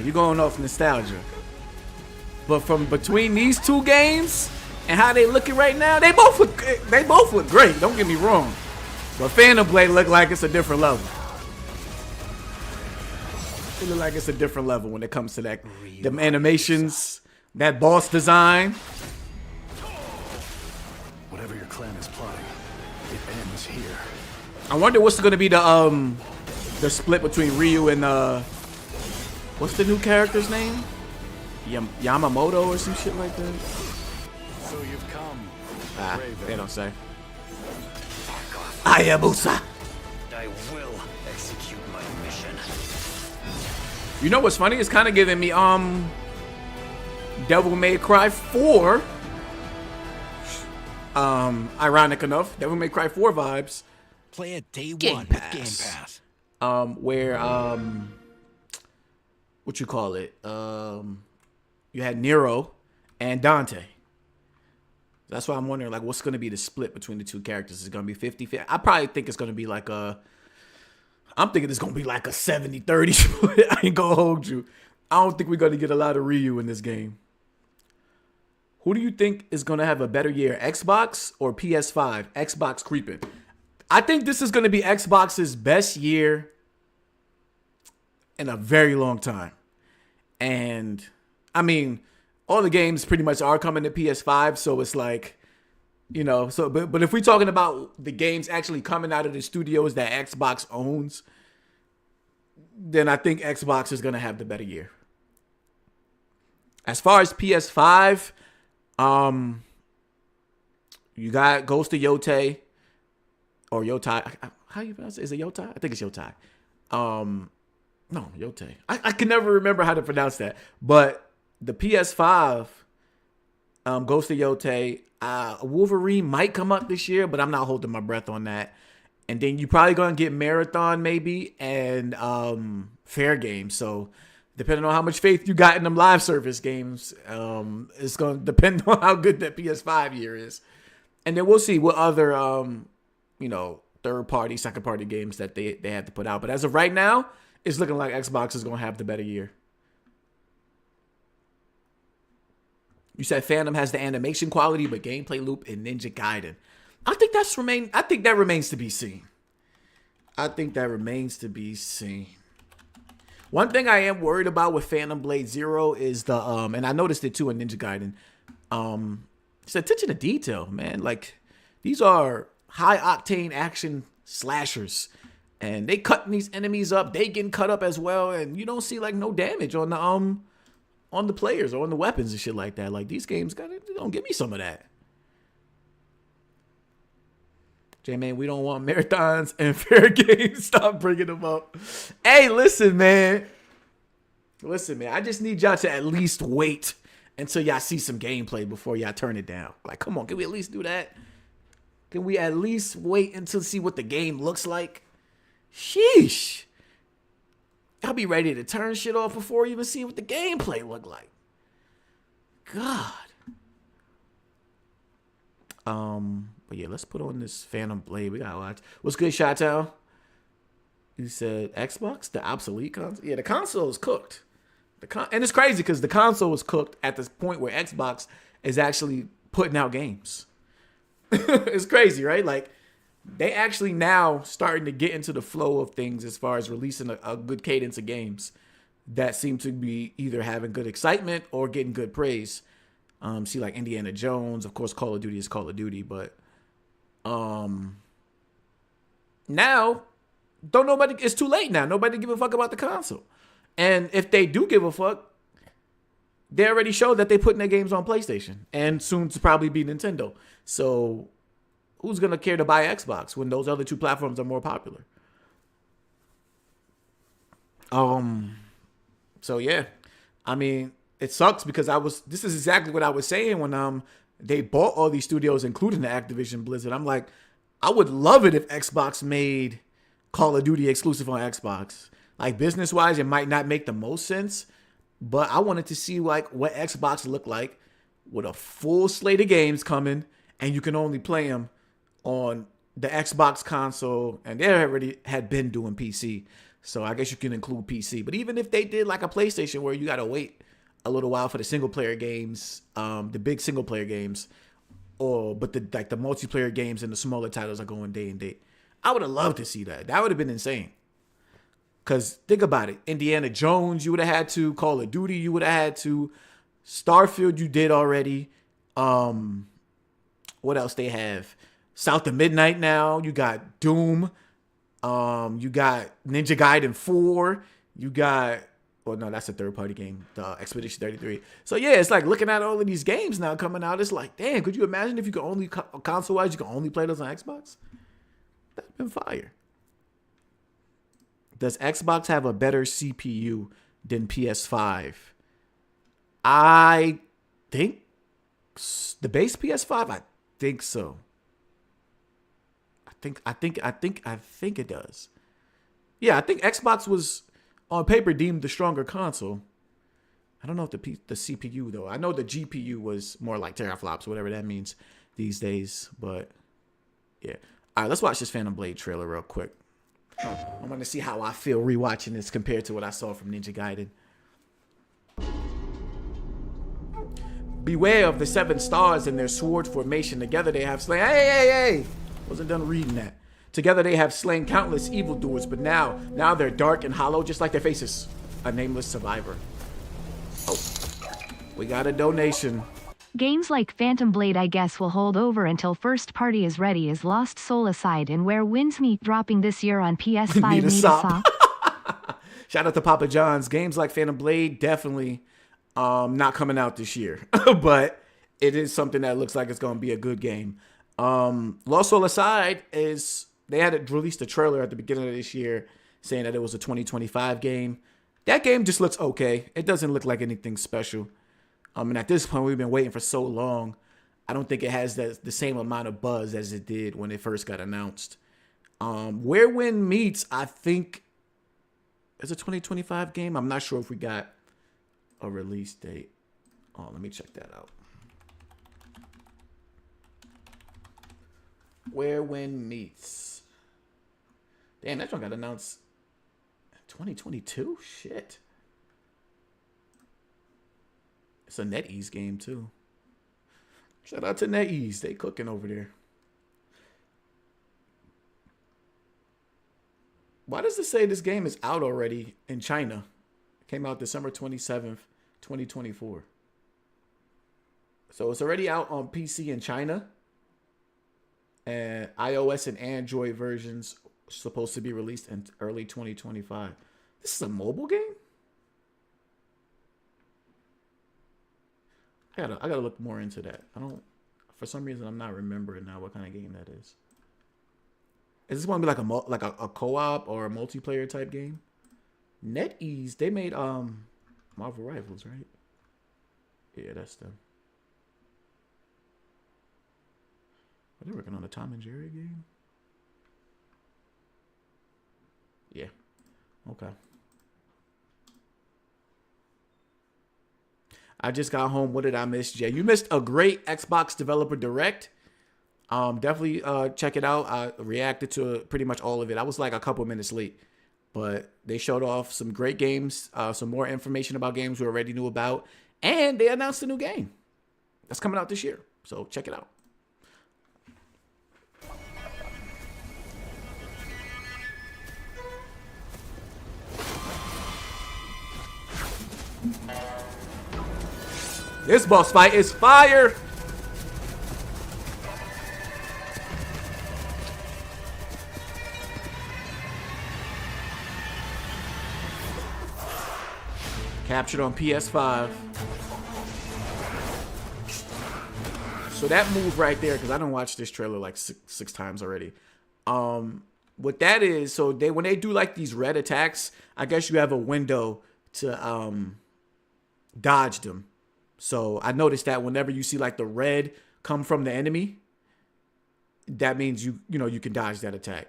But from between these two games and how they looking right now, they both look great. Don't get me wrong. But Phantom Blade look like it's a different level. It look like it's a different level when it comes to that, them animations, that boss design. Whatever your clan is plotting, it ends here. I wonder what's going to be the split between Ryu and what's the new character's name? Yamamoto or some shit like that. So you've come. They don't say. Hayabusa. I will execute my mission. You know what's funny? It's kind of giving me Devil May Cry 4. Ironic enough, Devil May Cry 4 vibes. Play it day Game one Pass. with Game Pass. Where what you call it? You had Nero and Dante. That's why I'm wondering, like, what's going to be the split between the two characters? Is it going to be 50-50? I probably think it's going to be like I'm thinking it's going to be like a 70-30 split. I ain't going to hold you. I don't think we're going to get a lot of Ryu in this game. Who do you think is going to have a better year, Xbox or PS5? Xbox creeping. I think this is going to be Xbox's best year in a very long time. And, I mean, all the games pretty much are coming to PS5, so it's like, you know, so but if we're talking about the games actually coming out of the studios that Xbox owns, then I think Xbox is going to have the better year. As far as PS5, you got Ghost of Yotai or Yotai. How you pronounce it? Is it Yotai? I think it's Yotai. No, Yotai. I can never remember how to pronounce that. But the PS5, Ghost of Yotai, Wolverine might come up this year, but I'm not holding my breath on that. And then you're probably going to get Marathon maybe and Fair Game. So depending on how much faith you got in them live service games, it's going to depend on how good that PS5 year is. And then we'll see what other, third-party, second-party games that they have to put out. But as of right now, it's looking like Xbox is going to have the better year. You said Phantom has the animation quality, but gameplay loop in Ninja Gaiden. I think that remains to be seen. One thing I am worried about with Phantom Blade Zero is the and I noticed it too in Ninja Gaiden. It's attention to detail, man. Like, these are high octane action slashers, and they cutting these enemies up. They getting cut up as well, and you don't see like no damage on the players or on the weapons and shit like that. Like, these games don't give me some of that. J-Man, we don't want marathons and fair games. Stop bringing them up. Hey, listen, man. I just need y'all to at least wait until y'all see some gameplay before y'all turn it down. Like, come on, can we at least do that? Can we at least wait until see what the game looks like? Sheesh. I'll be ready to turn shit off before you even see what the gameplay look like. God. But yeah, let's put on this Phantom Blade. We gotta watch. What's good, Chateau? You said Xbox, the obsolete console. Yeah, the console is cooked. And it's crazy because the console is cooked at this point where Xbox is actually putting out games. It's crazy, right? Like, they actually now starting to get into the flow of things as far as releasing a good cadence of games that seem to be either having good excitement or getting good praise. See, like Indiana Jones, of course, Call of Duty is Call of Duty, but now it's too late now. Nobody give a fuck about the console. And if they do give a fuck, they already showed that they putting their games on PlayStation and soon to probably be Nintendo. So who's going to care to buy Xbox when those other two platforms are more popular? So yeah, I mean, it sucks because this is exactly what I was saying when they bought all these studios, including the Activision Blizzard. I'm like, I would love it if Xbox made Call of Duty exclusive on Xbox. Like, business-wise, it might not make the most sense, but I wanted to see like what Xbox looked like with a full slate of games coming, and you can only play them on the Xbox console, and they already had been doing PC. So I guess you can include PC. But even if they did like a PlayStation where you got to wait a little while for the single player games, the big single player games, but the multiplayer games and the smaller titles are going day and date. I would have loved to see that. That would have been insane. Because think about it. Indiana Jones, you would have had to. Call of Duty, you would have had to. Starfield, you did already. What else they have? South of Midnight now. You got Doom. You got Ninja Gaiden 4. You got... Well, no, that's a third-party game. The Expedition 33. So, yeah, it's like looking at all of these games now coming out. It's like, damn, could you imagine if you could only... Console-wise, you could only play those on Xbox? That'd been fire. Does Xbox have a better CPU than PS5? I think the base PS5. I think so. I think it does. Yeah, I think Xbox was on paper deemed the stronger console. I don't know if the CPU though. I know the GPU was more like teraflops, whatever that means these days. But yeah. All right, let's watch this Phantom Blade trailer real quick. I want to see how I feel rewatching this compared to what I saw from Ninja Gaiden. Beware of the 7 stars and their sword formation. Together they have slain... Hey! Wasn't done reading that. Together they have slain countless evildoers, but now they're dark and hollow, just like their faces. A nameless survivor. Oh, we got a donation. Games like Phantom Blade I guess will hold over until first party is ready as Lost Soul aside and Where Winds Meet dropping this year on PS5 Need a sop. Shout out to Papa John's. Games like Phantom Blade definitely not coming out this year. But it is something that looks like it's going to be a good game. Lost Soul aside, they had released a trailer at the beginning of this year saying that it was a 2025 game. That game just looks okay. It doesn't look like anything special. And at this point, we've been waiting for so long. I don't think it has the same amount of buzz as it did when it first got announced. Where Wind Meets, I think, is a 2025 game. I'm not sure if we got a release date. Oh, let me check that out. Where Wind Meets. Damn, that one got announced in 2022? Shit. It's a NetEase game, too. Shout out to NetEase. They cooking over there. Why does it say this game is out already in China? It came out December 27th, 2024. So it's already out on PC in China. And iOS and Android versions supposed to be released in early 2025. This is a mobile game? I gotta look more into that. For some reason, I'm not remembering now what kind of game that is. Is this going to be like a co-op or a multiplayer type game? NetEase, they made Marvel Rivals, right? Yeah, that's them. Are they working on a Tom and Jerry game? Yeah. Okay. I just got home. What did I miss, Jay? You missed a great Xbox Developer Direct. Definitely check it out. I reacted to pretty much all of it. I was like a couple minutes late, but they showed off some great games, some more information about games we already knew about, and they announced a new game that's coming out this year. So check it out. This boss fight is fire! Captured on PS5. So that move right there, because I done watched this trailer like six times already. What that is, so when they do like these red attacks, I guess you have a window to dodge them. So I noticed that whenever you see like the red come from the enemy, that means you can dodge that attack.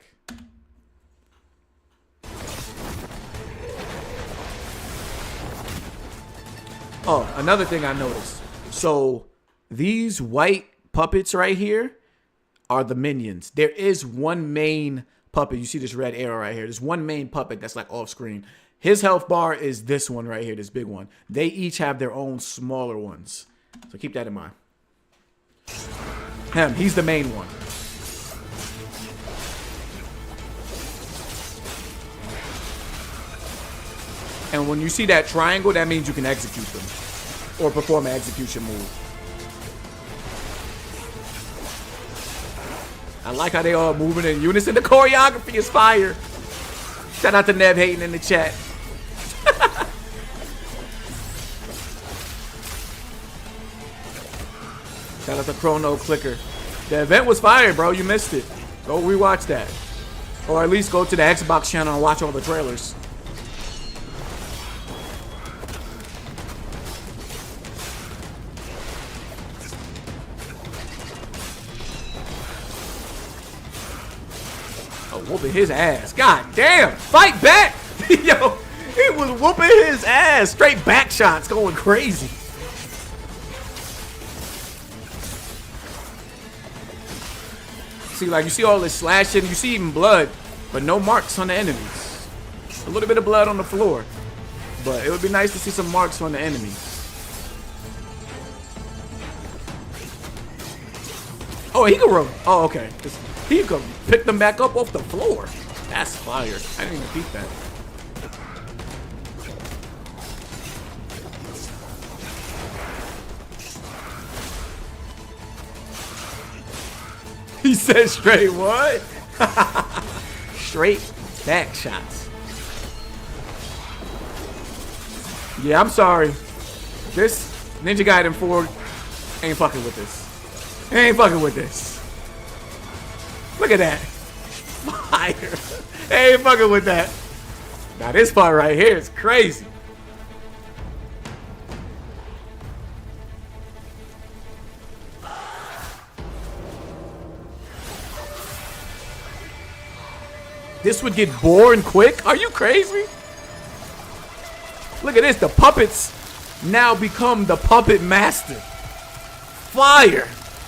Oh, another thing I noticed. So these white puppets right here are the minions. There is one main puppet. You see this red arrow right here. There's one main puppet that's like off screen. His health bar is this one right here, this big one. They each have their own smaller ones. So keep that in mind. He's the main one. And when you see that triangle, that means you can execute them. Or perform an execution move. I like how they all moving in unison. The choreography is fire. Shout out to Nev hating in the chat. Shout out to Chrono Clicker. The event was fire, bro. You missed it. Go rewatch that. Or at least go to the Xbox channel and watch all the trailers. Oh, whooping his ass. God damn. Fight back. Yo, he was whooping his ass. Straight back shots going crazy. See, like, you see all this slashing, you see even blood, but no marks on the enemies. A little bit of blood on the floor, but it would be nice to see some marks on the enemies. Oh, he could roll. Oh, okay. He could pick them back up off the floor. That's fire. I didn't even peek that. He said straight what? Straight back shots. Yeah, I'm sorry. This Ninja Gaiden 4 ain't fucking with this. Ain't fucking with this. Look at that. Fire. Ain't fucking with that. Now this part right here is crazy. This would get boring quick? Are you crazy? Look at this. The puppets now become the puppet master. Fire.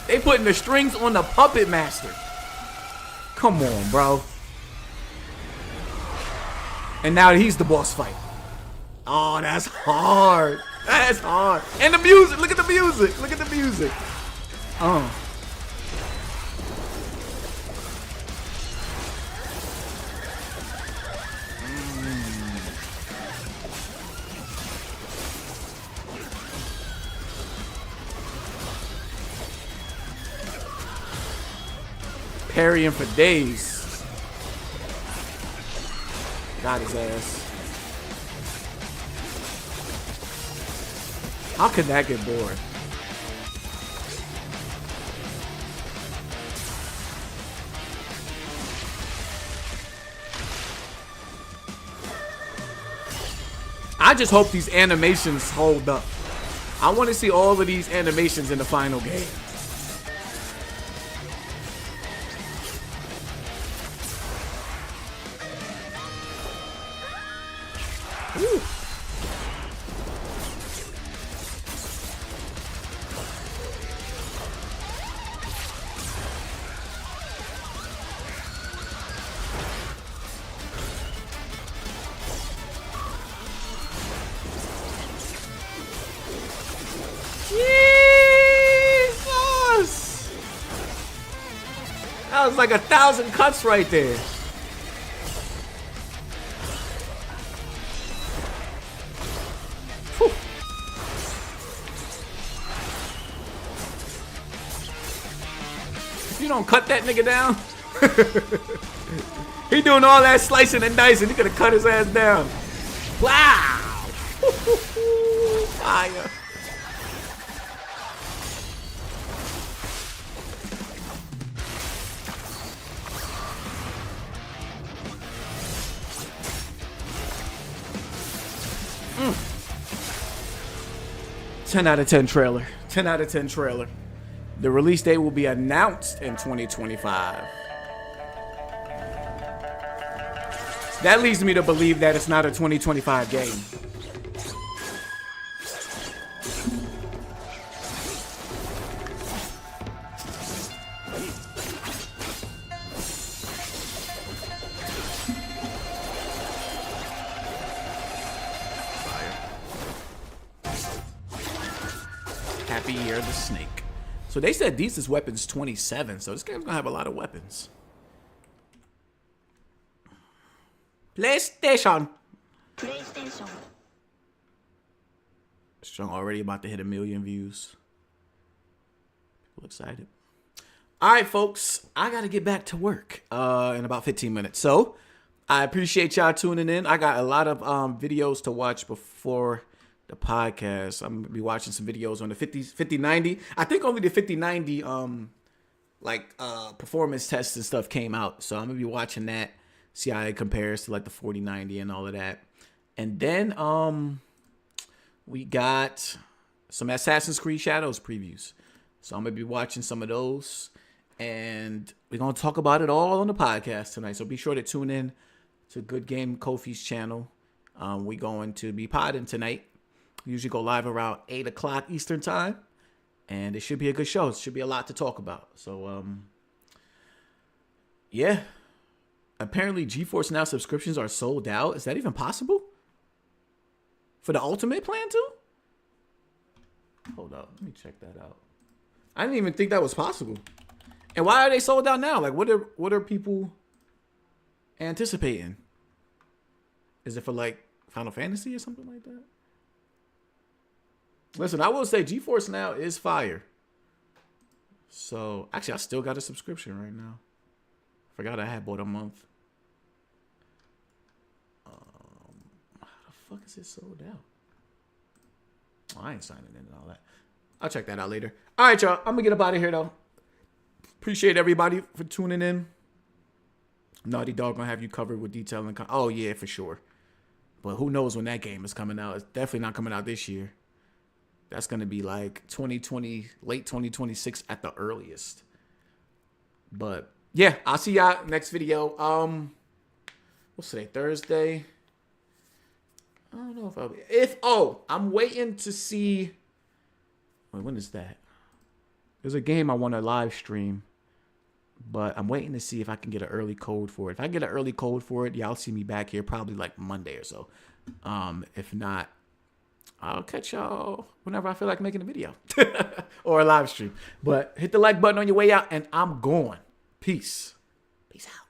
They putting the strings on the puppet master. Come on, bro. And now he's the boss fight. Oh, that's hard. That's hard. And the music. Look at the music. Look at the music. Parrying for days. Got his ass. How could that get bored? I just hope these animations hold up. I want to see all of these animations in the final game. Woo. Jesus! That was like 1,000 cuts right there. You don't cut that nigga down. He doing all that slicing and dicing. He could have cut his ass down. Wow. Fire. Mm. 10 out of 10 trailer. 10 out of 10 trailer. The release date will be announced in 2025. That leads me to believe that it's not a 2025 game. Happy Year of the Snake. So they said these is weapons 27, so this game's gonna have a lot of weapons. PlayStation. Strong already about to hit 1 million views. People excited. All right, folks, I got to get back to work in about 15 minutes. So I appreciate y'all tuning in. I got a lot of videos to watch before the podcast. I'm going to be watching some videos on the 5090. I think only the 5090 performance tests and stuff came out. So I'm going to be watching that, see how it compares to like the 4090 and all of that. And then we got some Assassin's Creed Shadows previews. So I'm going to be watching some of those. And we're going to talk about it all on the podcast tonight. So be sure to tune in to Good Game Kofi's channel. We're going to be podding tonight. We usually go live around 8 o'clock Eastern time. And it should be a good show. It should be a lot to talk about. So, yeah. Apparently, GeForce Now subscriptions are sold out. Is that even possible? For the Ultimate plan, too? Hold up. Let me check that out. I didn't even think that was possible. And why are they sold out now? Like, what are people anticipating? Is it for, like, Final Fantasy or something like that? Listen, I will say GeForce Now is fire. So, actually, I still got a subscription right now. Forgot I had bought a month. How the fuck is it sold out? Oh, I ain't signing in and all that. I'll check that out later. All right, y'all. I'm going to get up out of here, though. Appreciate everybody for tuning in. Naughty Dog going to have you covered with detail. And oh, yeah, for sure. But who knows when that game is coming out. It's definitely not coming out this year. That's going to be like 2020, late 2026 at the earliest. But, yeah, I'll see y'all next video. What's today? Thursday? I don't know if I'll be... I'm waiting to see... Wait, when is that? There's a game I want to live stream. But I'm waiting to see if I can get an early code for it. If I get an early code for it, y'all see me back here probably like Monday or so. If not, I'll catch y'all whenever I feel like making a video. Or a live stream. But hit the like button on your way out, and I'm going. Peace. Peace out.